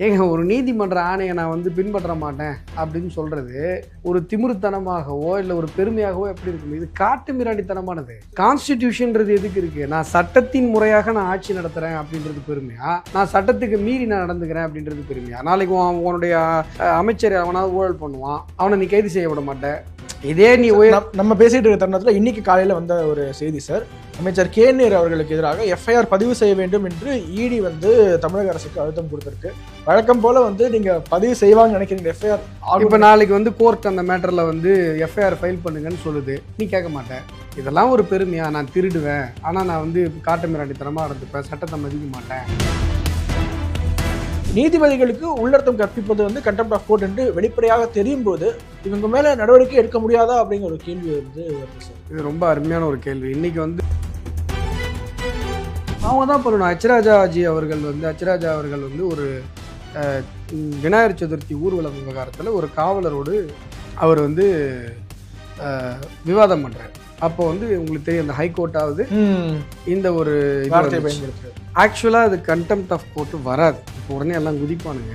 ஏங்க ஒரு நீதிமன்ற ஆணையை நான் வந்து பின்பற்ற மாட்டேன் அப்படின்னு சொல்றது ஒரு திமிருத்தனமாகவோ இல்லை ஒரு பெருமையாகவோ எப்படி இருக்கும்? இது காட்டு மிராண்டித்தனமானது. கான்ஸ்டிடியூஷன்றது எதுக்கு இருக்கு? நான் சட்டத்தின் முறையாக நான் ஆட்சி நடத்துறேன் அப்படின்றது பெருமையா, நான் சட்டத்துக்கு மீறி நான் நடந்துக்கிறேன் அப்படின்றது பெருமையா? நாளைக்கு உன்னுடைய அமைச்சர் அவனாவது ஊழல் பண்ணுவான், அவனை நீ கைது செய்ய விட மாட்டேன். இதே நீ நம்ம பேசிட்டு இருக்க தருணத்துல இன்னைக்கு காலையில வந்த ஒரு செய்தி சார், அமைச்சர் கேநீர் அவர்களுக்கு எதிராக எஃப்ஐஆர் பதிவு செய்ய வேண்டும் என்று இடி வந்து தமிழக அரசுக்கு அழுத்தம் கொடுத்திருக்கு. வழக்கம் போல வந்து நீங்க பதிவு செய்வாங்க நினைக்கிறீங்க எஃப்ஐஆர்? இப்ப நாளைக்கு வந்து கோர்ட் அந்த மேட்டர்ல வந்து எஃப்ஐஆர் ஃபைல் பண்ணுங்கன்னு சொல்லுது, நீ கேட்க மாட்டேன். இதெல்லாம் ஒரு பெருமையா? நான் திருடுவேன், ஆனா நான் வந்து காட்டு மிராண்டித்தனமா இருந்துப்பேன், சட்டத்தை மதிக்க மாட்டேன். நீதிபதிகளுக்கு உள்ளர்த்தம் கற்பிப்பது வந்து கண்டெம்ட் ஆஃப் கோர்ட் என்று வெளிப்படையாக தெரியும் போது இவங்க மேல நடவடிக்கை எடுக்க முடியாதா அப்படிங்கிற ஒரு கேள்வி வந்து வருது சார். இது ரொம்ப அருமையான ஒரு கேள்வி. இன்னைக்கு வந்து அவங்க தான் பண்ணணும். அச்சராஜா அவர்கள் வந்து ஒரு விநாயகர் சதுர்த்தி ஊர்வலம் விவகாரத்தில் ஒரு காவலரோடு அவர் வந்து விவாதம் பண்றாரு. அப்போ வந்து உங்களுக்கு தெரியும், அந்த ஹைகோர்ட்டாவது இந்த ஒரு வார்த்தையை பயன்படுத்துறாரு. ஆக்சுவலாக அது கண்டெம்ட் ஆஃப் கோர்ட் வராது. இப்போ உடனே எல்லாம் குதிப்பானுங்க.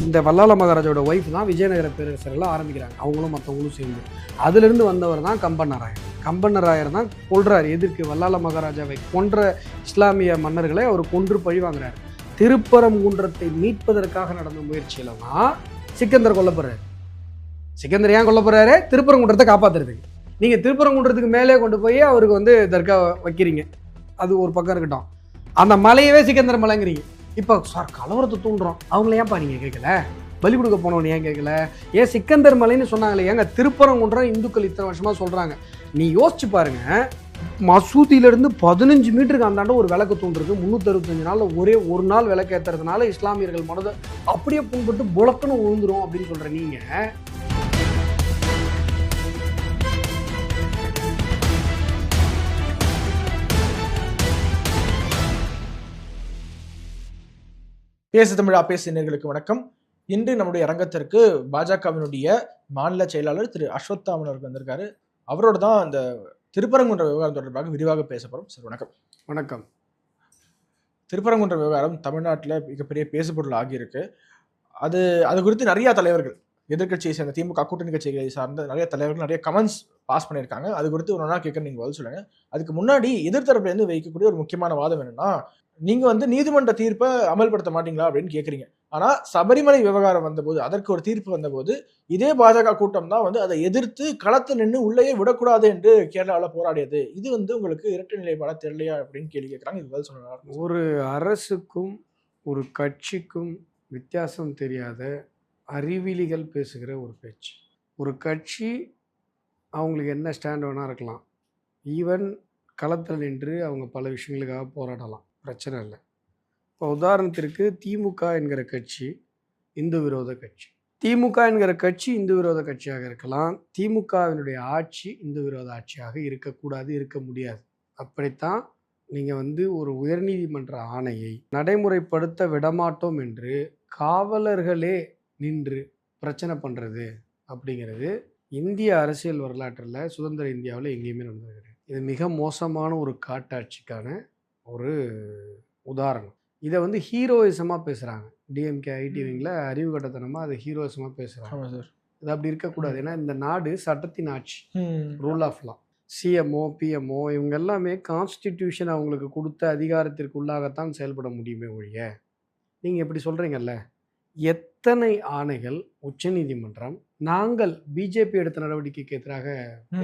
இந்த வல்லால மகாராஜோட ஒய்ஃப் தான் விஜயநகர பேரரசரெல்லாம் ஆரம்பிக்கிறாங்க, அவங்களும் மற்றவங்களும் சேர்ந்து. அதுலேருந்து வந்தவர் தான் கம்பண்ணராயர். கம்பண்ணராயர் தான் கொல்றாரு. எதிர்க்கு வல்லால மகாராஜாவை கொன்ற இஸ்லாமிய மன்னர்களை அவர் கொன்று பழி வாங்குறாரு. திருப்பரங்குன்றத்தை மீட்பதற்காக நடந்த முயற்சியில தான் சிக்கந்தர் கொல்லப்படுறாரு. சிக்கந்தர் ஏன் கொல்லப்படுறாரு? திருப்பரங்குன்றத்தை காப்பாற்றுறதுக்கு. நீங்கள் திருப்பரங்குன்றத்துக்கு மேலே கொண்டு போய் அவருக்கு வந்து தர்கா வைக்கிறீங்க, அது ஒரு பக்கம் இருக்கட்டும். அந்த மலையவே சிக்கந்தர் மலைங்கிறீங்க. இப்போ சார் கலவரத்தை தூண்டுறோம், அவங்கள ஏன்ப்பா நீங்கள் கேட்கல? பலி கொடுக்க போனவன் ஏன் கேட்கல? ஏன் சிக்கந்தர் மலைன்னு சொன்னாங்களே, ஏங்க திருப்பரங்குன்றம் இந்துக்கள் இத்தனை வருஷமாக சொல்கிறாங்க. நீ யோசிச்சு பாருங்க, மசூதியிலேருந்து 15 மீட்டருக்கு அந்தாண்ட ஒரு விளக்கு தூண்டுறது 365 நாளில் ஒரே ஒரு நாள் விளக்கு ஏற்றுறதுனால இஸ்லாமியர்கள் மனதை அப்படியே புண்பட்டு புலக்குன்னு விழுந்துரும் அப்படின்னு சொல்கிற நீங்கள். பேசு தமிழா பேசு நேயர்களுக்கு வணக்கம். இன்று நம்முடைய அரங்கத்திற்கு பாஜகவினுடைய மாநில செயலாளர் திரு அஸ்வத்தாமன் அவர்கள் வந்திருக்காரு. அவரோட தான் அந்த திருப்பரங்குன்ற விவகாரம் தொடர்பாக விரிவாக பேச போறோம். சார் வணக்கம். வணக்கம். திருப்பரங்குன்ற விவகாரம் தமிழ்நாட்டில் மிகப்பெரிய பேசுபொருள் ஆகியிருக்கு. அது குறித்து நிறைய தலைவர்கள், எதிர்கட்சியை சேர்ந்த திமுக கூட்டணி கட்சிகளை சார்ந்த நிறைய தலைவர்கள் நிறைய கமெண்ட்ஸ் பாஸ் பண்ணியிருக்காங்க. அது குறித்து ஒரு நாள் கேட்க நீங்க பதில் சொல்லுங்க. அதுக்கு முன்னாடி எதிர்த்தரப்புலேருந்து வைக்கக்கூடிய ஒரு முக்கியமான வாதம் என்னன்னா, நீங்க வந்து நீதிமன்ற தீர்ப்பை அமல்படுத்த மாட்டீங்களா அப்படின்னு கேட்குறீங்க. ஆனா சபரிமலை விவகாரம் வந்தபோது, அதற்கு ஒரு தீர்ப்பு வந்தபோது இதே பாஜக கூட்டம் தான் வந்து அதை எதிர்த்து களத்தில் நின்று உள்ளேயே விடக்கூடாது என்று கேரளாவில் போராடியது. இது வந்து உங்களுக்கு இரட்டை நிலைப்பாடா தெரியலையா அப்படின்னு கேள்வி கேட்குறாங்க. இது பதில் சொன்னாங்க. ஒரு அரசுக்கும் ஒரு கட்சிக்கும் வித்தியாசம் தெரியாத அறிவிலிகள் பேசுகிற ஒரு பேச்சு. ஒரு கட்சி அவங்களுக்கு என்ன ஸ்டாண்ட் வேணா இருக்கலாம், ஈவன் களத்தில் நின்று அவங்க பல விஷயங்களுக்காக போராடலாம், பிரச்சனை இல்லை. இப்போ உதாரணத்திற்கு திமுக என்கிற கட்சி இந்து விரோத கட்சி. திமுக என்கிற கட்சி இந்து விரோத கட்சியாக இருக்கலாம். திமுகவினுடைய ஆட்சி இந்து விரோத ஆட்சியாக இருக்கக்கூடாது, இருக்க முடியாது. அப்படித்தான் நீங்கள் வந்து ஒரு உயர்நீதிமன்ற ஆணையை நடைமுறைப்படுத்த விடமாட்டோம் என்று காவலர்களே நின்று பிரச்சனை பண்ணுறது அப்படிங்கிறது இந்திய அரசியல் வரலாற்றில் சுதந்திர இந்தியாவில் எங்கேயுமே நடந்தது கிடையாது. இது மிக மோசமான ஒரு காட்டாட்சிக்கான ஒரு உதாரணம். இதை வந்து ஹீரோயிசமாக பேசுகிறாங்க டிஎம்கே ஐடிவிங்கில், அறிவு கட்டத்தனமாக அதை ஹீரோயிசமாக பேசுகிறாங்க. இது அப்படி இருக்கக்கூடாது. ஏன்னா இந்த நாடு சட்டத்தின் ஆட்சி, rule of law. CMO PMO இவங்க எல்லாமே கான்ஸ்டிடியூஷன் அவங்களுக்கு கொடுத்த அதிகாரத்திற்கு உள்ளாகத்தான் செயல்பட முடியுமே ஒழிய, நீங்கள் எப்படி சொல்கிறீங்கல்ல, எத்தனை ஆணைகள் உச்சநீதிமன்றம், நாங்கள் பிஜேபி எடுத்த நடவடிக்கைக்கு எதிராக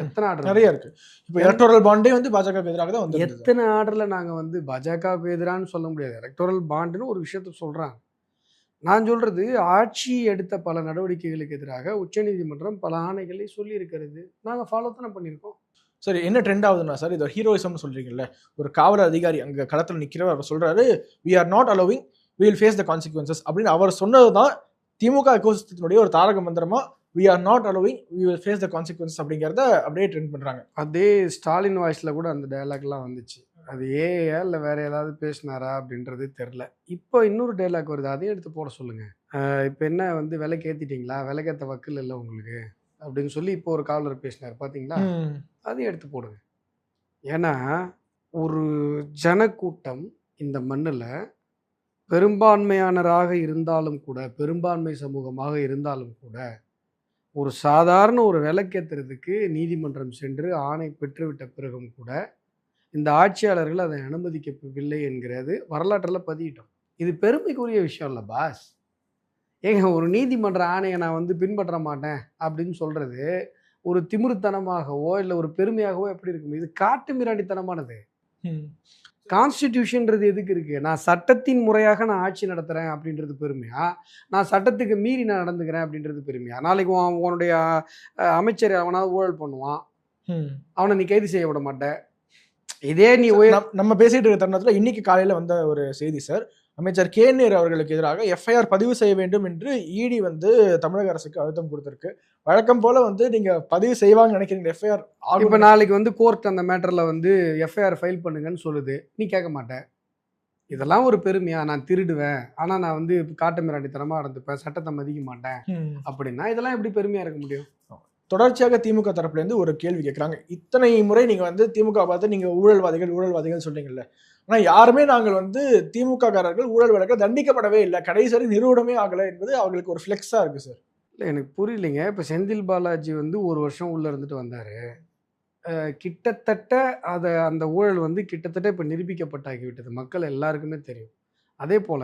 எத்தனை ஆர்டர் நிறைய இருக்கு. இப்போ எலக்டோரல் பாண்டே வந்து பாஜகவுக்கு எதிராக தான் வந்து எத்தனை ஆர்டரில் நாங்கள் வந்து பாஜகவுக்கு எதிரான்னு சொல்ல முடியாது. எலக்டோரல் பாண்டுன்னு ஒரு விஷயத்த சொல்கிறாங்க. நான் சொல்கிறது, ஆட்சி எடுத்த பல நடவடிக்கைகளுக்கு எதிராக உச்சநீதிமன்றம் பல ஆணைகளை சொல்லி இருக்கிறது. நாங்கள் ஃபாலோ தானே பண்ணியிருக்கோம். சரி, என்ன ட்ரெண்ட் ஆகுதுன்னா சார், இது ஹீரோயிசம்னு சொல்றீங்கல்ல, ஒரு காவல் அதிகாரி அங்கே களத்தில் நிற்கிறவர் அவர் சொல்றாரு, we are not allowing, we will face the consequences அப்படின்னு அவர் சொன்னது தான் திமுக எக்கோசிஸ்டத்தினுடைய ஒரு தாரக மந்திரமா, we are not allowing, we will face the consequences அப்படிங்கிறத அப்படியே ட்ரெண்ட் பண்றாங்க. அதே ஸ்டாலின் வாய்ஸில் கூட அந்த டைலாக்லாம் வந்துச்சு. அது ஏயா இல்லை வேற ஏதாவது பேசினாரா அப்படின்றது தெரில. இப்போ இன்னொரு டைலாக் வருது, அதையும் எடுத்து போட சொல்லுங்க. இப்போ என்ன வந்து விலைக்கு ஏற்றிட்டீங்களா, விலைக்கேற்ற வக்கில் இல்லை உங்களுக்கு அப்படின்னு சொல்லி இப்போ ஒரு காவலர் பேசினார் பார்த்தீங்களா, அதையும் எடுத்து போடுங்க. ஏன்னா ஒரு ஜனக்கூட்டம் இந்த மண்ணில் பெரும்பான்மையானராக இருந்தாலும் கூட, பெரும்பான்மை சமூகமாக இருந்தாலும் கூட, ஒரு சாதாரண ஒரு விலக்கேத்துறதுக்கு நீதிமன்றம் சென்று ஆணை பெற்றுவிட்ட பிறகும் கூட, இந்த ஆட்சியாளர்கள் அதை அனுமதிக்கவில்லை என்கிறது வரலாற்றில் பதியிட்டோம். இது பெருமைக்குரிய விஷயம் இல்லை பாஸ். ஏங்க ஒரு நீதிமன்ற ஆணையை நான் வந்து பின்பற்ற மாட்டேன் அப்படின்னு சொல்றது ஒரு திமிருத்தனமாகவோ இல்லை ஒரு பெருமையாகவோ எப்படி இருக்கும்? இது காட்டு மிராண்டித்தனமானது. கான்ஸ்டிடியூஷன்றது எதுக்கு இருக்கு? நான் சட்டத்தின் முறையாக நான் ஆட்சி நடத்துறேன் அப்படின்றது பெருமையா? நான் சட்டத்துக்கு மீறி நான் நடந்துக்கிறேன் அப்படின்றது பெருமையா? நாளைக்கு உன்னுடைய அமைச்சர் அவனாவது ஊழல் பண்ணுவான், அவனை நீ கைது செய்ய விட மாட்டேன். இதே நீ நம்ம பேசிட்டு இருக்க தருணத்துல இன்னைக்கு காலையில வந்த ஒரு செய்தி சார், அமைச்சர் கே நேரு அவர்களுக்கு எதிராக எஃப்ஐஆர் பதிவு செய்ய வேண்டும் என்று இடி வந்து தமிழக அரசுக்கு அழுத்தம் கொடுத்திருக்கு. வழக்கம் போல வந்து நீங்க பதிவு செய்வாங்கன்னு நினைக்கிறீங்க எஃப்ஐஆர்? இப்ப நாளைக்கு வந்து கோர்ட் அந்த மேட்டர்ல வந்து எஃப்ஐஆர் ஃபைல் பண்ணுங்கன்னு சொல்லுது, நீ கேட்க மாட்டேன். இதெல்லாம் ஒரு பெருமையா? நான் திருடுவேன், ஆனா நான் வந்து காட்டு மிராண்டித்தனமா நடந்துப்பேன், சட்டத்தை மதிக்க மாட்டேன் அப்படின்னா இதெல்லாம் எப்படி பெருமையா இருக்க முடியும்? தொடர்ச்சியாக திமுக தரப்புல இருந்து ஒரு கேள்வி கேட்கறாங்க. இத்தனை முறை நீங்க வந்து திமுக பார்த்து நீங்க ஊழல்வாதிகள் சொல்றீங்கல்ல, ஆனா யாருமே நாங்கள் வந்து திமுக காரர்கள் ஊழல் வழக்கில் தண்டிக்கப்படவே இல்லை, கடைசி வரை நிறுவனமே ஆகலை என்பது அவங்களுக்கு ஒரு ஃபிளெக்ஸா இருக்கு சார். இல்லை எனக்கு புரியலைங்க. இப்போ செந்தில் பாலாஜி வந்து ஒரு வருஷம் உள்ள இருந்துட்டு வந்தாரு. கிட்டத்தட்ட அந்த ஊழல் வந்து கிட்டத்தட்ட இப்போ நிரூபிக்கப்பட்டாகிவிட்டது, மக்கள் எல்லாருக்குமே தெரியும். அதே போல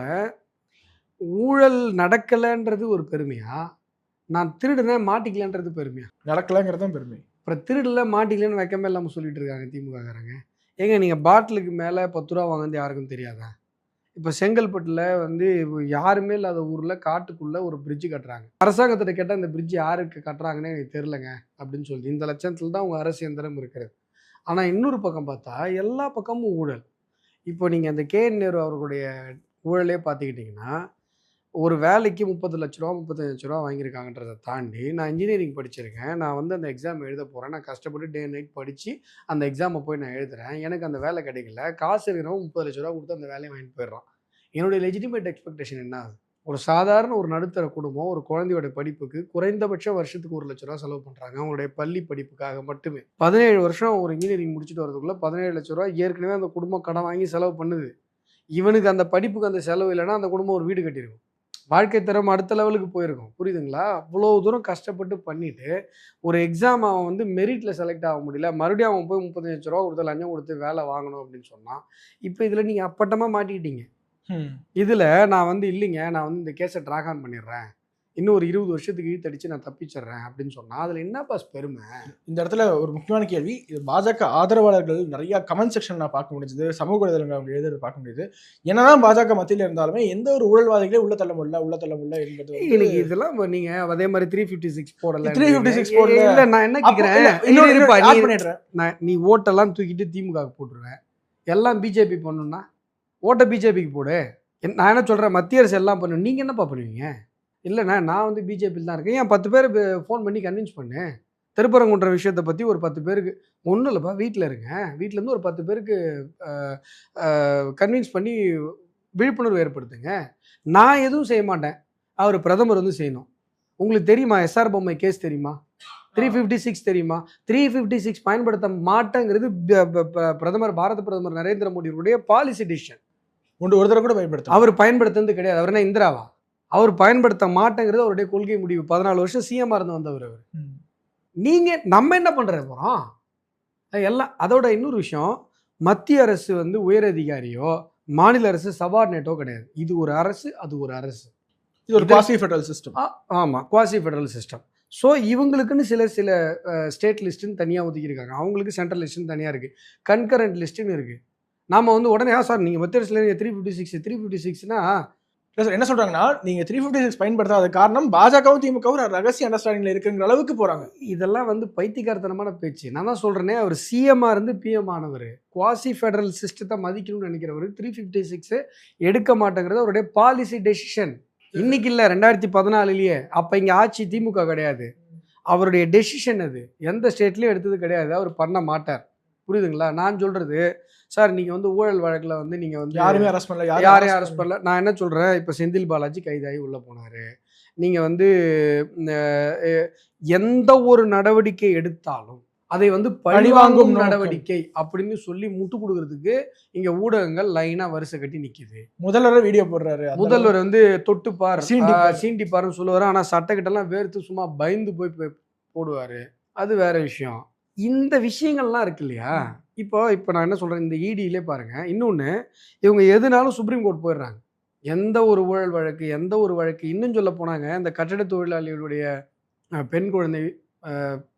ஊழல் நடக்கலைன்றது ஒரு பெருமையா? நான் திருடுனேன் மாட்டிக்கலன்றது பெருமையா? நடக்கலைங்கிறது தான் பெருமை. அப்புறம் திருடல மாட்டிக்கலன்னு வைக்கமே இல்லாமல் சொல்லிட்டு இருக்காங்க திமுககாரங்க. ஏங்க நீங்கள் பாட்டிலுக்கு மேலே 10 ரூபா வாங்கினது யாருக்கும் தெரியாதா? இப்போ செங்கல்பட்டில் வந்து யாருமே இல்லாத ஊரில் காட்டுக்குள்ளே ஒரு பிரிட்ஜு கட்டுறாங்க. அரசாங்கத்திட்ட கேட்டால் இந்த பிரிட்ஜ் யாருக்கு கட்டுறாங்கன்னு எனக்கு தெரிலங்க அப்படின்னு சொல்லி இந்த லட்சத்தில் தான் உங்கள் அரசு எந்திரம் இருக்கிறது. ஆனால் இன்னொரு பக்கம் பார்த்தா எல்லா பக்கமும் ஊழல். இப்போ நீங்கள் அந்த KN நேரு அவர்களுடைய ஊழலே பார்த்துக்கிட்டிங்கன்னா, ஒரு வேலைக்கு 30 லட்ச ரூபா 35 லட்ச ரூபா வாங்கியிருக்காங்கன்றதை தாண்டி, நான் இன்ஜினியரிங் படிச்சிருக்கேன், நான் வந்து அந்த எக்ஸாம் எழுத போகிறேன், நான் கஷ்டப்பட்டு டே நைட் படித்து அந்த எக்ஸாமை போய் நான் எழுதுறேன், எனக்கு அந்த வேலை கிடைக்கல, காசு இருக்கிறவன் 30 லட்ச ரூபா கொடுத்து அந்த வேலையை வாங்கிட்டு போயிடுறான். என்னுடைய லெஜிட்டிமேட் எக்ஸ்பெக்டேஷன் என்ன ஆகுது? ஒரு சாதாரண ஒரு நடுத்தர குடும்பம் ஒரு குழந்தையோட படிப்புக்கு குறைந்தபட்சம் வருஷத்துக்கு 1 லட்ச ரூபா செலவு பண்ணுறாங்க, அவங்களுடைய பள்ளி படிப்புக்காக மட்டுமே. 17 வருஷம் ஒரு இன்ஜினியரிங் முடிச்சுட்டு வரதுக்குள்ளே 17 லட்ச ரூபா ஏற்கனவே அந்த குடும்பம் கடன் வாங்கி செலவு பண்ணுது. இவனுக்கு அந்த படிப்புக்கு அந்த செலவு இல்லைன்னா அந்த குடும்பம் ஒரு வீடு கட்டியிருக்கும், வாழ்க்கை தரம் அடுத்த லெவலுக்கு போயிருக்கும். புரியுதுங்களா? அவ்வளோ தூரம் கஷ்டப்பட்டு பண்ணிவிட்டு ஒரு எக்ஸாம் அவன் வந்து மெரிட்டில் செலக்ட் ஆக முடியல, மறுபடியும் அவன் போய் 35 லட்ச ரூபா கொடுத்து லஞ்சம் கொடுத்து வேலை வாங்கணும் அப்படின்னு சொன்னான். இப்போ இதில் நீங்கள் அப்பட்டமாக மாட்டிக்கிட்டீங்க. இதில் நான் வந்து இல்லைங்க, நான் வந்து இந்த கேஸை ட்ராக் ஆன் பண்ணிடுறேன், இன்னும் ஒரு 20 வருஷத்துக்கு இழுத்தடிச்சு நான் தப்பிச்சிடுறேன் அப்படின்னு சொன்னால் அதில் என்ன பாஸ் பெருமை? இந்த இடத்துல ஒரு முக்கியமான கேள்வி, இது பாஜக ஆதரவாளர்கள் நிறைய கமெண்ட் செக்ஷன் நான் பார்க்க முடிஞ்சது, சமூக வலைதளங்கள் அவங்க எழுதுறது பார்க்க முடியுது. என்னதான் பாஜக மத்தியில் இருந்தாலுமே எந்த ஒரு ஊழல்வாதிகளே உள்ள தள்ள முடியல என்பது எனக்கு இதெல்லாம் நீங்கள் அதே மாதிரி 356 போடல. 356 போடல இல்லை, நான் என்ன கேட்குறேன், நீ ஓட்டெல்லாம் தூக்கிட்டு திமுக போட்டுருவேன், எல்லாம் பிஜேபி பண்ணணும்னா ஓட்டை பிஜேபிக்கு போடு. நான் என்ன சொல்கிறேன், மத்திய அரசு எல்லாம் பண்ணணும், நீங்கள் என்னப்பா பண்ணுவீங்க? இல்லைண்ணா நான் வந்து பிஜேபியில் தான் இருக்கேன், ஏன் 10 பேர் ஃபோன் பண்ணி கன்வின்ஸ் பண்ணு, திருப்பரங்குன்ற விஷயத்தை பற்றி ஒரு 10 பேருக்கு, ஒன்றும் இல்லைப்பா வீட்டில் இருங்க, வீட்டிலேருந்து ஒரு 10 பேருக்கு கன்வின்ஸ் பண்ணி விழிப்புணர்வு ஏற்படுத்துங்க. நான் எதுவும் செய்ய மாட்டேன், அவர் பிரதமர் வந்து செய்யணும். உங்களுக்கு தெரியுமா SR பொம்மை கேஸ் தெரியுமா? 356 தெரியுமா? 356 பயன்படுத்த மாட்டேங்கிறது பாரத பிரதமர் நரேந்திர மோடியுடைய பாலிசி டிசிஷன். ஒரு தடவை கூட பயன்படுத்த அவர் பயன்படுத்துறது கிடையாது. அவர் என்ன இந்திராவா? அவர் பயன்படுத்த மாட்டேங்கிறது அவருடைய கொள்கை முடிவு. 14 வருஷம் சிஎம்மா இருந்து வந்தவர் அவர். நீங்க நம்ம என்ன பண்ற போறோம் எல்லாம். அதோட இன்னொரு விஷயம், மத்திய அரசு வந்து உயர் அதிகாரியோ மாநில அரசு சபார்டினேட்டோ கிடையாது. இது ஒரு அரசு, அது ஒரு அரசு. இது ஒரு குவாசி ஃபெடரல் சிஸ்டம். ஆமா, குவாசி ஃபெடரல் சிஸ்டம். ஸோ இவங்களுக்குன்னு சில ஸ்டேட் லிஸ்ட்டுன்னு தனியாக ஒதுக்கியிருக்காங்க, அவங்களுக்கு சென்ட்ரல் லிஸ்ட்டுன்னு தனியாக இருக்குது, கன்கரண்ட் லிஸ்ட்டுன்னு இருக்குது. நாம் வந்து உடனே சார் நீங்கள் மத்திய அரசில் 356னா சார் என்ன சொல்கிறாங்கன்னா, நீங்கள் 356 பயன்படுத்தாத காரணம் பாஜகவும் திமுகவும் ரகசிய அண்டர்ஸ்டாண்டிங்கில் இருக்குங்கிற அளவுக்கு போகிறாங்க. இதெல்லாம் வந்து பைத்தியக்காரத்தனமான பேச்சு. நான் தான் சொல்கிறேனே, அவர் சிஎம்மாக இருந்து பிஎம் ஆனவர், குவாசி ஃபெடரல் சிஸ்டத்தை மதிக்கணும்னு நினைக்கிறவர் 356 எடுக்க மாட்டேங்கிறது அவருடைய பாலிசி டெசிஷன். இன்னைக்கு இல்லை, 2014 அப்போ இங்கே ஆட்சி திமுக கிடையாது, அவருடைய டெசிஷன் அது. எந்த ஸ்டேட்லேயும் எடுத்தது கிடையாது, அவர் பண்ண மாட்டார். புரியுதுங்களா? நான் சொல்கிறது சார், நீங்கள் வந்து ஊழல் வழக்கில் வந்து நீங்கள் வந்து யாரையும் அரெஸ்ட் பண்ணல. நான் என்ன சொல்கிறேன், இப்போ செந்தில் பாலாஜி கைதாகி உள்ளே போனார். நீங்கள் வந்து எந்த ஒரு நடவடிக்கை எடுத்தாலும் அதை வந்து பழிவாங்கும் நடவடிக்கை அப்படின்னு சொல்லி முட்டு கொடுக்கறதுக்கு இங்க ஊடகங்கள் லைனா வரிசை கட்டி நிக்குது. முதல்வர் வீடியோ போடுறாரு, முதல்வர் வந்து தொட்டுப்பார் சீண்டிப்பார். சீண்டிப்பாருன்னு சொல்லுவாரு. ஆனா சட்டக்கிட்டலாம் வேர்த்து சும்மா பயந்து போய் போடுவாரு. அது வேற விஷயம். இந்த விஷயங்கள்லாம் இருக்கு இல்லையா? இப்போ நான் என்ன சொல்றேன், இந்த இடியிலே பாருங்க. இன்னொன்னு, இவங்க எதுனாலும் சுப்ரீம் கோர்ட் போயிடுறாங்க. எந்த ஒரு ஊழல் வழக்கு, எந்த ஒரு வழக்கு, இன்னும் சொல்ல போனாங்க, இந்த கட்டட தொழிலாளிகளுடைய பெண் குழந்தை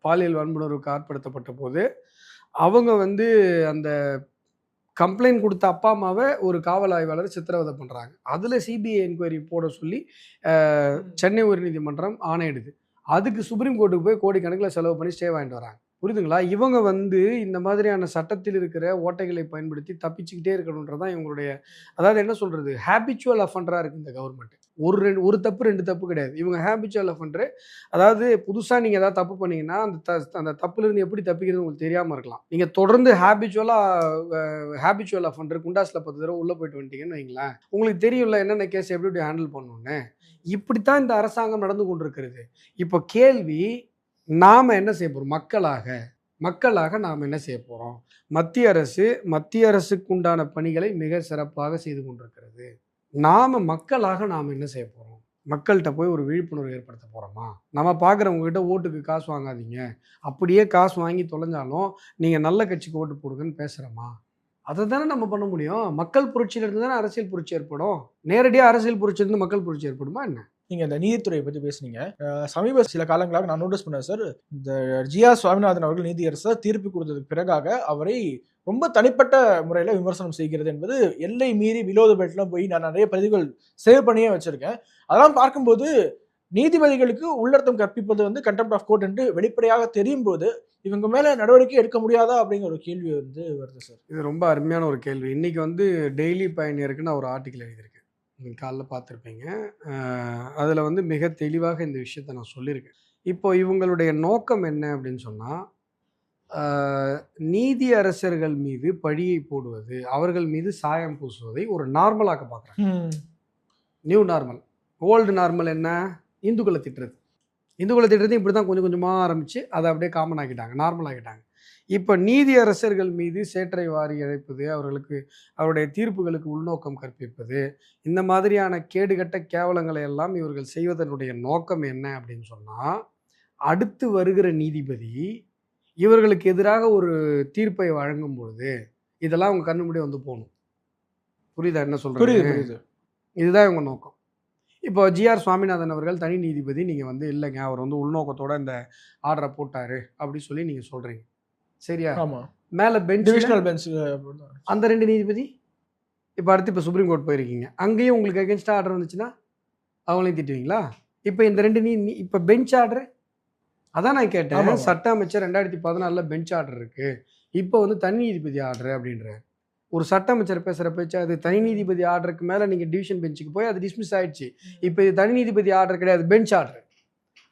பாலியல் வன்புணர்வுக்கு ஆட்படுத்தப்பட்ட போது அவங்க வந்து அந்த கம்ப்ளைண்ட் கொடுத்த அப்பா அம்மாவை ஒரு காவல் ஆய்வாளர் சித்திரவதை பண்ணுறாங்க. அதில் சிபிஐ என்கொயரி போட சொல்லி சென்னை உயர்நீதிமன்றம் ஆணையிடுது. அதுக்கு சுப்ரீம் கோர்ட்டுக்கு போய் கோடிக்கணக்கில் செலவு பண்ணி ஸ்டே வாங்கிட்டு வராங்க. புரியுதுங்களா? இவங்க வந்து இந்த மாதிரியான சட்டத்தில் இருக்கிற ஓட்டைகளை பயன்படுத்தி தப்பிச்சுக்கிட்டே இருக்கணுன்றதான் இவங்களுடைய, அதாவது என்ன சொல்கிறது, ஹேபிச்சுவல் அஃபண்டராக இருக்குது இந்த கவர்மெண்ட். ஒரு தப்பு 2 தப்பு கிடையாது. இவங்க ஹேபிச்சுவல் அஃபண்டரு. அதாவது புதுசாக நீங்கள் ஏதாவது தப்பு பண்ணீங்கன்னா அந்த தப்புலேருந்து எப்படி தப்பிக்கிறது உங்களுக்கு தெரியாமல் இருக்கலாம். நீங்கள் தொடர்ந்து ஹேபிச்சுவல் அஃபண்டர் குண்டாஸில் 10 தடவை உள்ளே போயிட்டு வந்துட்டீங்கன்னு வைங்களேன், உங்களுக்கு தெரியும்ல என்னென்ன கேஸ் எப்படி ஹேண்டில் பண்ணணுன்னு. இப்படித்தான் இந்த அரசாங்கம் நடந்து கொண்டிருக்கிறது. இப்போ கேள்வி, நாம் என்ன செய்ய போகிறோம்? மக்களாக நாம் என்ன செய்ய போகிறோம்? மத்திய அரசுக்கு உண்டான பணிகளை மிக சிறப்பாக செய்து கொண்டிருக்கிறது. மக்களாக நாம் என்ன செய்ய போகிறோம்? மக்கள்கிட்ட போய் ஒரு விழிப்புணர்வு ஏற்படுத்த போகிறோமா? நம்ம பார்க்குறவங்க கிட்ட ஓட்டுக்கு காசு வாங்காதீங்க, அப்படியே காசு வாங்கி தொலைஞ்சாலும் நீங்கள் நல்ல கட்சிக்கு ஓட்டு போடுங்கன்னு பேசுகிறோமா? அதை தானே நம்ம பண்ண முடியும். மக்கள் புரட்சியிலிருந்து தானே அரசியல் புரட்சி ஏற்படும். நேரடியாக அரசியல் புரட்சியிலிருந்து மக்கள் புரட்சி ஏற்படுமா என்ன? நீங்கள் இந்த நீதித்துறையை பற்றி பேசுனீங்க. சமீப சில காலங்களாக நான் நோட்டீஸ் பண்ணேன் சார், இந்த ஜி.ஆர். சுவாமிநாதன் அவர்கள் நீதியரசர் தீர்ப்பு கொடுத்ததுக்கு பிறகாக அவரை ரொம்ப தனிப்பட்ட முறையில் விமர்சனம் செய்கிறது என்பது எல்லை மீறி விலோத பெல்ட்லாம் போய் நான் நிறைய பதிவுகள் சேவ் பண்ணியே வச்சுருக்கேன். அதெல்லாம் பார்க்கும்போது நீதிபதிகளுக்கு உள்ளர்த்தம் கற்பிப்பது வந்து கண்டெம்ட் ஆஃப் கோர்ட் என்று வெளிப்படையாக தெரியும் போது இவங்க மேலே நடவடிக்கை எடுக்க முடியாதா அப்படிங்கிற ஒரு கேள்வி வந்து வருது சார். இது ரொம்ப அருமையான ஒரு கேள்வி. இன்றைக்கி வந்து டெய்லி பயணியருக்கு நான் ஒரு ஆர்டிக்கல் எழுதியிருக்கேன், நீங்கள் காலைல பார்த்துருப்பீங்க. அதில் வந்து மிக தெளிவாக இந்த விஷயத்தை நான் சொல்லியிருக்கேன். இப்போ இவங்களுடைய நோக்கம் என்ன அப்படின்னு சொன்னால், நீதி அரசர்கள் மீது பழியை போடுவது, அவர்கள் மீது சாயம் பூசுவதை ஒரு நார்மலாக்க பார்க்குறாங்க. New normal. ஓல்டு நார்மல் என்ன? இந்துக்களை திட்டுறது. இப்படி தான் கொஞ்சம் கொஞ்சமாக ஆரம்பித்து அதை அப்படியே காமன் ஆக்கிட்டாங்க, நார்மல் ஆக்கிட்டாங்க. இப்போ நீதி அரசர்கள் மீது சேற்றை வாரி இழைப்பது, அவருடைய தீர்ப்புகளுக்கு உள்நோக்கம் கற்பிப்பது, இந்த மாதிரியான கேடுகட்ட கேவலங்களை எல்லாம் இவர்கள் செய்வதனுடைய நோக்கம் என்ன அப்படின்னு சொன்னால், அடுத்து வருகிற நீதிபதி இவர்களுக்கு எதிராக ஒரு தீர்ப்பை வழங்கும் பொழுது இதெல்லாம் அவங்க கண்ணு முன்னாடி வந்து போகணும். புரியுதா என்ன சொல்கிறது? இதுதான் இவங்க நோக்கம். இப்போ ஜி.ஆர். சுவாமிநாதன் அவர்கள் தனி நீதிபதி, நீங்கள் வந்து இல்லைங்க அவர் வந்து உள்நோக்கத்தோட இந்த ஆர்டரை போட்டார் அப்படி சொல்லி நீங்கள் சொல்கிறீங்க, சரியா? ஆமாம். மேலே டிவிஷனல் பெஞ்ச் அந்த 2 நீதிபதி இப்போ அடுத்து இப்போ சுப்ரீம் கோர்ட் போயிருக்கீங்க, அங்கேயும் உங்களுக்கு அகேன்ஸ்டாக ஆர்டர் வந்துச்சுன்னா அவங்களையும் திட்டுவீங்களா? இப்போ இந்த 2 இப்போ பெஞ்ச் ஆர்டர், அதான் நான் கேட்டேன். சட்ட அமைச்சர் 2014 பெஞ்ச் ஆர்டர் இருக்குது, இப்போ வந்து தனி நீதிபதி ஆர்டர் அப்படின்ற ஒரு சட்ட அமைச்சர் பேசுகிற பேச்சு. அது தனி நீதிபதி ஆர்டருக்கு மேலே நீங்கள் டிவிஷன் பெஞ்சுக்கு போய் அது டிஸ்மிஸ் ஆகிடுச்சு. இப்போ இது தனி நீதிபதி ஆர்டர் கிடையாது, பெஞ்ச் ஆர்டர்.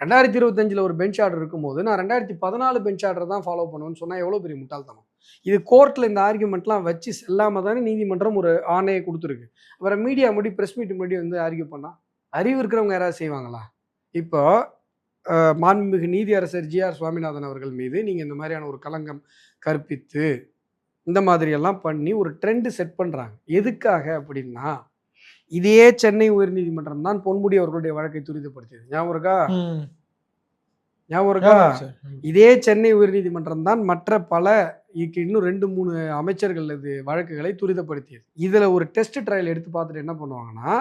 2025 ஒரு பெஞ்ச் ஆர்டர் இருக்கும்போது நான் 2014 பெஞ்ச் ஆர்டர் தான் ஃபாலோ பண்ணுவேன்னு சொன்னால் எவ்வளோ பெரிய முட்டாள்தனம். இது கோர்ட்டில் இந்த ஆர்கியூமெண்ட்லாம் வச்சு செல்லாமல் தானே நீதிமன்றம் ஒரு ஆணையை கொடுத்துருக்கு. அப்புறம் மீடியா முடி ப்ரெஸ் மீட் முடி வந்து ஆர்கியூ பண்ணால் அறிவு இருக்கிறவங்க யாராவது செய்வாங்களா? இப்போ மாண்புமிகு நீதி அரசர் ஜி.ஆர். சுவாமிநாதன் அவர்கள் மீது நீங்கள் இந்த மாதிரியான ஒரு களங்கம் கற்பித்து இந்த மாதிரியெல்லாம் பண்ணி ஒரு ட்ரெண்டு செட் பண்ணுறாங்க. எதுக்காக அப்படின்னா, இதே சென்னை உயர்நீதிமன்றம் தான் பொன்முடி அவர்களுடைய வழக்கை துரிதப்படுத்தியது. ஞாபகம் இருக்கா? இதே சென்னை உயர்நீதிமன்றம் தான் மற்ற பல இன்னும் 2-3 அமைச்சர்கள் வழக்குகளை துரிதப்படுத்தியது. இதில் ஒரு டெஸ்ட் ட்ரையல் எடுத்து பார்த்துட்டு என்ன பண்ணுவாங்கன்னா,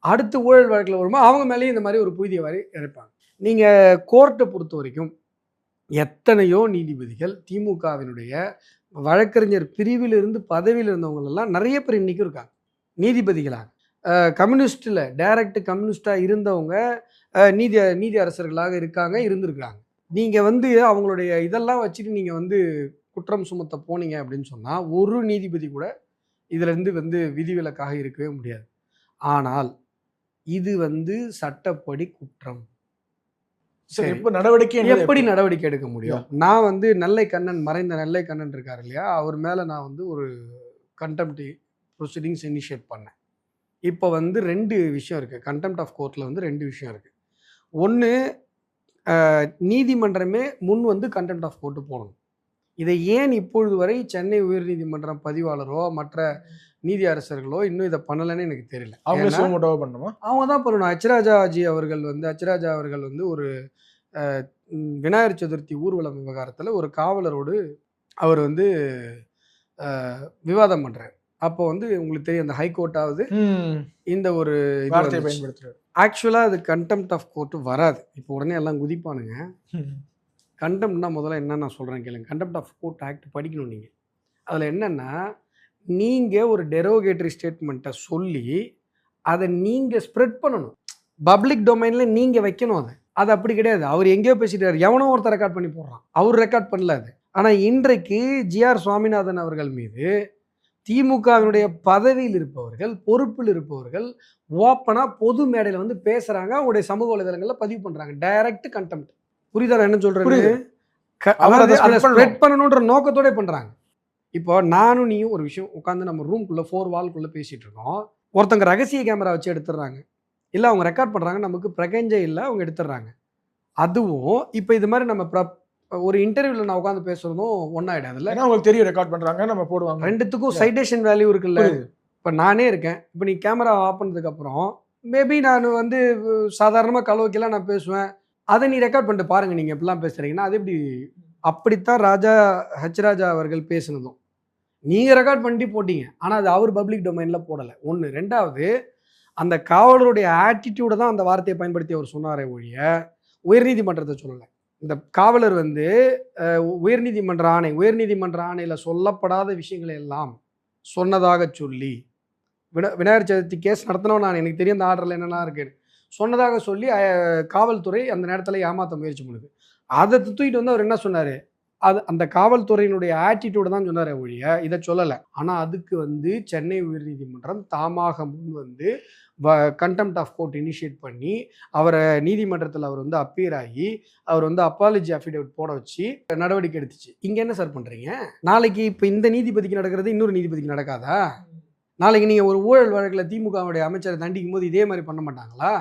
அடுத்து ஊழல் வழக்கில் வரும்போது அவங்க மேலேயும் இந்த மாதிரி ஒரு புதிய வரி இறைப்பாங்க. நீங்கள் கோர்ட்டை பொறுத்த வரைக்கும் எத்தனையோ நீதிபதிகள் திமுகவினுடைய வழக்கறிஞர் பிரிவிலிருந்து பதவியில் இருந்தவங்களெல்லாம் நிறைய பேர் இன்றைக்கும் இருக்காங்க நீதிபதிகளாக. கம்யூனிஸ்டில் டைரக்ட் கம்யூனிஸ்டாக இருந்தவங்க நீதி அரசர்களாக இருந்திருக்காங்க. நீங்கள் வந்து அவங்களுடைய இதெல்லாம் வச்சுட்டு நீங்கள் வந்து குற்றம் சுமத்த போனீங்க அப்படின்னு சொன்னால் ஒரு நீதிபதி கூட இதிலேருந்து வந்து விதிவிலக்காக இருக்கவே முடியாது. ஆனால் இது வந்து சட்டப்படி குற்றம். எப்படி நடவடிக்கை எடுக்க முடியும்? நான் வந்து மறைந்த நெல்லை கண்ணன் இருக்காரு இல்லையா, அவர் மேலே நான் வந்து ஒரு கண்டெம்ட் ப்ரொசீடிங்ஸ் இனிஷியேட் பண்ணேன். இப்போ வந்து 2 விஷயம் இருக்குது. கண்டெம்ட் ஆஃப் கோர்ட்டில் வந்து 2 விஷயம் இருக்குது. ஒன்று, நீதிமன்றமே முன் வந்து கண்டெம்ட் ஆஃப் கோர்ட்டு போடணும். இதை ஏன் இப்பொழுது வரை சென்னை உயர்நீதிமன்றம் பதிவாளரோ மற்ற நீதி அரசர்களோ இன்னும் இதை பண்ணலைன்னு எனக்கு தெரியல. அவங்க ஏன்னா, சுமோட்டோவா பண்ணுமா? அவங்க தான் பண்ணணும். அச்சராஜாஜி அவர்கள் வந்து ஒரு விநாயகர் சதுர்த்தி ஊர்வலம் விவகாரத்தில் ஒரு காவலரோடு அவர் வந்து விவாதம் பண்றாரு. அப்போ வந்து உங்களுக்கு தெரியும் அந்த ஹைகோர்ட்டாவது இந்த ஒரு வார்த்தையை பயன்படுத்துறாரு. ஆக்சுவலாக அது கண்டெம்ட் ஆஃப் கோர்ட்டு வராது. இப்போ உடனே எல்லாம் குதிப்பானுங்க. கண்டெம்ட்னா முதல்ல என்ன நான் சொல்கிறேன் கேளுங்க. கண்டெம்ட் ஆஃப் கோர்ட் ஆக்ட் படிக்கணும் நீங்கள். அதில் என்னென்னா, நீங்கள் ஒரு டெரோகேட்டரி ஸ்டேட்மெண்ட்டை சொல்லி அதை நீங்கள் ஸ்ப்ரெட் பண்ணணும். பப்ளிக் டொமைனில் நீங்கள் வைக்கணும். அது அப்படி கிடையாது. அவர் எங்கேயோ பேசிட்டார், எவனோ ஒருத்தர் ரெக்கார்ட் பண்ணி போடுறான். அவர் ரெக்கார்ட் பண்ணல அது. ஆனால் இன்றைக்கு ஜிஆர் சுவாமிநாதன் அவர்கள் மீது திமுகவினுடைய பதவியில் இருப்பவர்கள், பொறுப்பில் இருப்பவர்கள் ஓப்பனாக பொது மேடையில் வந்து பேசுகிறாங்க. அவங்களுடைய சமூக வலைதளங்களில் பதிவு பண்ணுறாங்க. Direct contempt. புரியுதா என்ன சொல்கிறது? அதை ஸ்ப்ரெட் பண்ணணுன்ற நோக்கத்தோட பண்ணுறாங்க. இப்போ நானும் நீயும் ஒரு விஷயம் உட்காந்து நம்ம ரூம்குள்ளே 4 வால்குள்ளே பேசிகிட்டு இருக்கோம். ஒருத்தங்க ரகசிய கேமரா வச்சு எடுத்துடுறாங்க, இல்லை அவங்க ரெக்கார்ட் பண்ணுறாங்க, நமக்கு பிரகஞ்சே இல்லை, அவங்க எடுத்துடுறாங்க. அதுவும் இப்போ இது மாதிரி நம்ம ஒரு இன்டர்வியூவில் நான் உட்காந்து பேசுகிறதும் ஒன்றாயிடாதுல்ல. ஏன்னா அவங்களுக்கு தெரியும் ரெக்கார்ட் பண்ணுறாங்க, நம்ம போடுவாங்க. ரெண்டுத்துக்கும் சைட்டேஷன் வேல்யூ இருக்குல்ல. இப்போ நானே இருக்கேன், இப்போ நீ கேமரா ஆஃப் பண்ணதுக்கப்புறம் மேபி நான் வந்து சாதாரணமாக கலோக்கிலாம் நான் பேசுவேன், அதை நீ ரெக்கார்ட் பண்ணிட்டு பாருங்கள் நீங்கள் எப்படிலாம் பேசுகிறீங்கன்னா அது எப்படி? அப்படித்தான் ராஜா அவர்கள் பேசுனதும் நீங்கள் ரெக்கார்ட் பண்ணிட்டு போட்டீங்க. ஆனால் அது அவர் பப்ளிக் டொமைனில் போடலை. ஒன்று. ரெண்டாவது, அந்த காவலருடைய ஆட்டிடியூடை தான் அந்த வார்த்தையை பயன்படுத்தி அவர் சொன்னாரே ஒழிய உயர்நீதிமன்றத்தை சொல்லலை. இந்த காவலர் வந்து உயர்நீதிமன்ற ஆணையில் சொல்லப்படாத விஷயங்களை எல்லாம் சொன்னதாக சொல்லி விநாயகர் சதுர்த்தி கேஸ் நடத்தினோம். நான் எனக்கு தெரியும் அந்த ஆர்டரில் என்னெல்லாம் இருக்குன்னு சொன்னதாக சொல்லி காவல்துறை அந்த நேரத்தில் ஏமாற்ற முயற்சி பண்ணுது. அதை தூக்கிட்டு வந்து அவர் என்ன சொன்னார்? அது அந்த காவல்துறையினுடைய ஆட்டிடியூடை தான் சொன்னார் ஒழிய இதை சொல்லலை. ஆனால் அதுக்கு வந்து சென்னை உயர்நீதிமன்றம் தாமாக முன் வந்து கண்டெம்ட் ஆஃப் கோர்ட் இனிஷியேட் பண்ணி அவரை நீதிமன்றத்தில் அவர் வந்து அப்பீர் ஆகி அவர் வந்து அப்பாலஜி அஃபிடேவிட் போட வச்சு நடவடிக்கை எடுத்துச்சு. இங்கே என்ன சார் பண்ணுறீங்க? நாளைக்கு இப்போ இந்த நீதிபதிக்கு நடக்கிறது இன்னொரு நீதிபதிக்கு நடக்காதா? நாளைக்கு நீங்கள் ஒரு ஊழல் வழக்கில் திமுகவுடைய அமைச்சரை தண்டிக்கும் போது இதே மாதிரி பண்ண மாட்டாங்களா?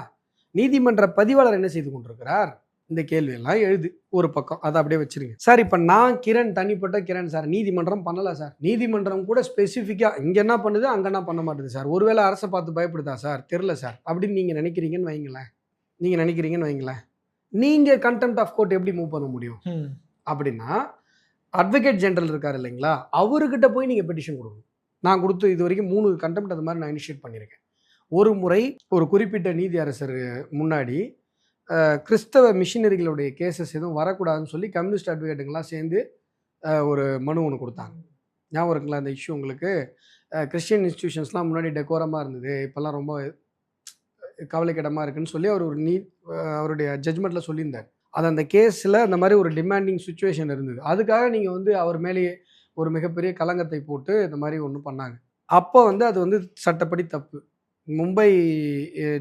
நீதிமன்ற பதிவாளர் என்ன செய்து கொண்டிருக்கிறார்? இந்த கேள்வியெல்லாம் எழுது ஒரு பக்கம், அதை அப்படியே வச்சிருங்க சார். இப்போ நான் கிரண், தனிப்பட்ட கிரண் சார், நீதிமன்றம் பண்ணலை சார். நீதிமன்றம் கூட ஸ்பெசிஃபிக்காக இங்கே என்ன பண்ணுது அங்கே என்ன பண்ண மாட்டேது சார். ஒருவேளை அரசை பார்த்து பயப்படுதா சார்? தெரில சார் அப்படின்னு நீங்கள் நினைக்கிறீங்கன்னு வைங்களேன். நீங்கள் கண்டெம்ட் ஆஃப் கோர்ட் எப்படி மூவ் பண்ண முடியும் அப்படின்னா, அட்வொகேட் ஜெனரல் இருக்கார் இல்லைங்களா, அவர்கிட்ட போய் நீங்கள் பெட்டிஷன் கொடுக்கணும். நான் கொடுத்து இது வரைக்கும் 3 கண்டெம்ட் அது மாதிரி நான் இனிஷியேட் பண்ணியிருக்கேன். ஒரு முறை ஒரு குறிப்பிட்ட நீதி அரசர் முன்னாடி கிறிஸ்தவ மிஷினரிகளுடைய கேசஸ் எதுவும் வரக்கூடாதுன்னு சொல்லி கம்யூனிஸ்ட் அட்வொகேட்டுங்கெல்லாம் சேர்ந்து ஒரு மனு ஒன்று கொடுத்தாங்க. ஞாபகம் இருக்குங்களா அந்த இஷ்யூ உங்களுக்கு? கிறிஸ்டியன் இன்ஸ்டிடியூஷன்ஸ்லாம் முன்னாடி டெக்கோரமாக இருந்தது, இப்போல்லாம் ரொம்ப கவலைக்கிடமாக இருக்குன்னு சொல்லி அவர் அவருடைய ஜட்ஜ்மெண்ட்டில் சொல்லியிருந்தார். அது அந்த கேஸில் அந்த மாதிரி ஒரு டிமாண்டிங் சுச்சுவேஷன் இருந்தது. அதுக்காக நீங்கள் வந்து அவர் மேலேயே ஒரு மிகப்பெரிய களங்கத்தை போட்டு இந்த மாதிரி ஒன்று பண்ணாங்க. அப்போ வந்து அது வந்து சட்டப்படி தப்பு. மும்பை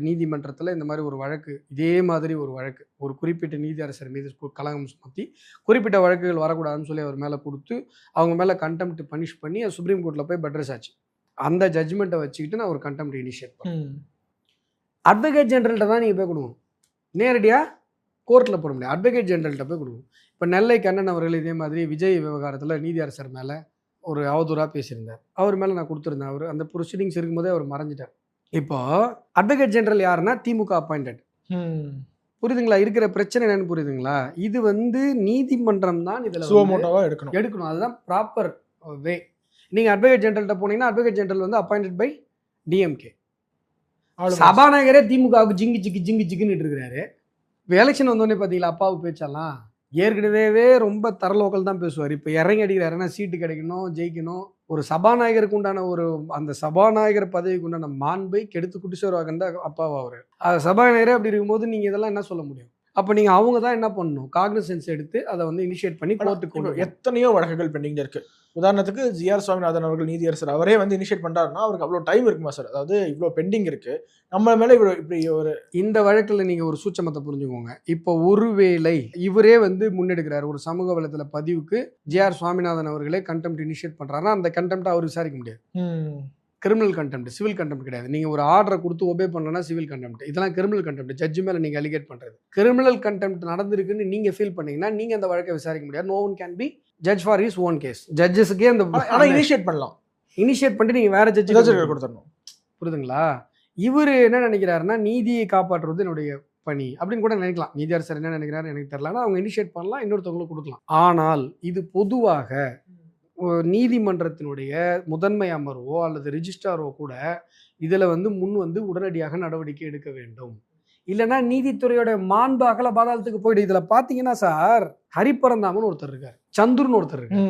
நீதிமன்றத்தில் இந்த மாதிரி ஒரு வழக்கு, இதே மாதிரி ஒரு வழக்கு ஒரு குறிப்பிட்ட நீதி அரசர் மீது கலங்கம் சுமத்தி குறிப்பிட்ட வழக்குகள் வரக்கூடாதுன்னு சொல்லி அவர் மேலே கொடுத்து அவங்க மேலே கண்டெம்ட் பனிஷ் பண்ணி அது சுப்ரீம் கோர்ட்டில் போய் பெட்ரஸ் ஆச்சு. அந்த ஜட்ஜ்மெண்ட்டை வச்சுக்கிட்டு நான் ஒரு கண்டெம்ட் இனிஷியேட் பண்ணேன். அட்வொகேட் ஜெனரல்கிட்ட தான் நீங்கள் போய் கொடுக்கணும், நேரடியாக கோர்ட்டில் போட முடியாது. அட்வொகேட் ஜெனரல்கிட்ட போய் கொடுக்கணும். இப்போ நெல்லை கண்ணன் அவர்கள் இதே மாதிரி விஜய் விவகாரத்தில் நீதி அரசர் மேலே ஒரு அவதூறாக பேசியிருந்தார். அவர் மேலே நான் கொடுத்துருந்தேன். அவர் அந்த ப்ரொசீடிங்ஸ் இருக்கும்போதே அவர் மறைஞ்சிட்டார். இப்போ அட்வொகேட் ஜெனரல் யாருன்னா திமுக அப்பாயிண்டட். புரியுதுங்களா? இருக்கிற பிரச்சனை என்னன்னு புரியுதுங்களா? இது வந்து நீதிமன்றம் தான் இதில் எடுக்கணும். அதுதான் ப்ராப்பர் வே. நீங்கள் அட்வொகேட் ஜெனரல்கிட்ட போனீங்கன்னா அட்வொகேட் ஜெனரல் வந்து அப்பாயிண்டட் பை டிஎம்கே. சபாநாயகரே திமுகவுக்கு ஜிங்கு ஜிங்குன்னு இருக்கிறாரு. இப்போ எலெக்ஷன் வந்தோடனே பார்த்தீங்களா அப்பாவுக்கு பேச்செல்லாம் ஏற்கனவே ரொம்ப தரலோக்கல் தான் பேசுவார். இப்போ இறங்கி அடிக்கிறாருன்னா சீட்டு கிடைக்கணும், ஜெயிக்கணும். ஒரு சபாநாயகருக்கு உண்டான அந்த சபாநாயகர் பதவிக்கு உண்டான மாண்பை கெடுத்து குடிசோர்வாகண்டா அப்பாவா அவர் சபாநாயகரே அப்படி இருக்கும்போது நீங்கள் இதெல்லாம் என்ன சொல்ல முடியும்? அப்போ நீங்கள் அவங்க தான் என்ன பண்ணணும், காக்னிசன்ஸ் எடுத்து அதை வந்து இனிஷியேட் பண்ணி கோர்ட்டுக்கு. எத்தனையோ வழக்குகள் பெண்டிங்ல இருக்கு. உதாரணத்துக்கு ஜிஆர் சுவாமிநாதன் அவர்கள் நீதியரசர் அவரே வந்து இனிஷியேட் பண்ணுறாருன்னா அவருக்கு அவ்வளோ டைம் இருக்குமா சார்? அதாவது இவ்வளோ பெண்டிங் இருக்கு, நம்ம மேலே இவ்வளோ இப்படி ஒரு இந்த வழக்கில் நீங்கள் ஒரு சூட்சமத்தை புரிஞ்சுக்கோங்க. இப்போ ஒருவேளை இவரே வந்து முன்னெடுக்கிறார் ஒரு சமூக வலைத்தள பதிவுக்கு ஜிஆர் சுவாமிநாதன் அவர்களே கண்டெம்ட் இனிஷியேட் பண்ணுறாருன்னா அந்த கண்டெம்ட்டை அவர் விசாரிக்க முடியாது. கிரிமினல் கண்டெம்ட், சிவில் கண்டெம்ட் கிடையாது. நீங்கள் ஒரு ஆர்டரை கொடுத்து ஒபே பண்ணலன்னா சிவில் கண்டெம்ட். இதெல்லாம் கிரிமினல் கண்டெம்ட். ஜட்ஜு மேலே நீங்கள் அலிகேட் பண்ணுறது. கிரிமினல் கண்டெம்ட் நடந்திருக்குன்னு நீங்கள் ஃபீல் பண்ணீங்கன்னா நீங்கள் அந்த வழக்கை விசாரிக்க முடியாது. No one can be judge for his own case. ஜட்ஜஸுக்கே அந்த ஆனால் இனிஷியேட் பண்ணலாம். இனிஷியேட் பண்ணிட்டு நீங்கள் வேறு ஜட்ஜு கொடுத்துடணும். புரியுதுங்களா? இவர் என்ன நினைக்கிறாருன்னா நீதியை காப்பாற்றுறது என்னுடைய பணி அப்படின்னு கூட நினைக்கலாம். நீதியரசர் என்ன நினைக்கிறாரு எனக்கு தெரியல. ஆனால் அவங்க இனிஷியேட் பண்ணலாம், இன்னொருத்தவங்களுக்கு கொடுக்கலாம். ஆனால் இது பொதுவாக நீதிமன்றத்தினுடைய முதன்மை அமர்வோ அல்லது ரிஜிஸ்ட்ராரோ கூட இதில் முன் உடனடியாக நடவடிக்கை எடுக்க வேண்டும். இல்லைன்னா நீதித்துறையோட மாண்பு அகல பாதாளத்துக்கு போயிடு. இதில் பார்த்தீங்கன்னா சார், ஹரிபரந்தாமன் ஒருத்தர் இருக்கார், சந்துருன்னு ஒருத்தர் இருக்கார்.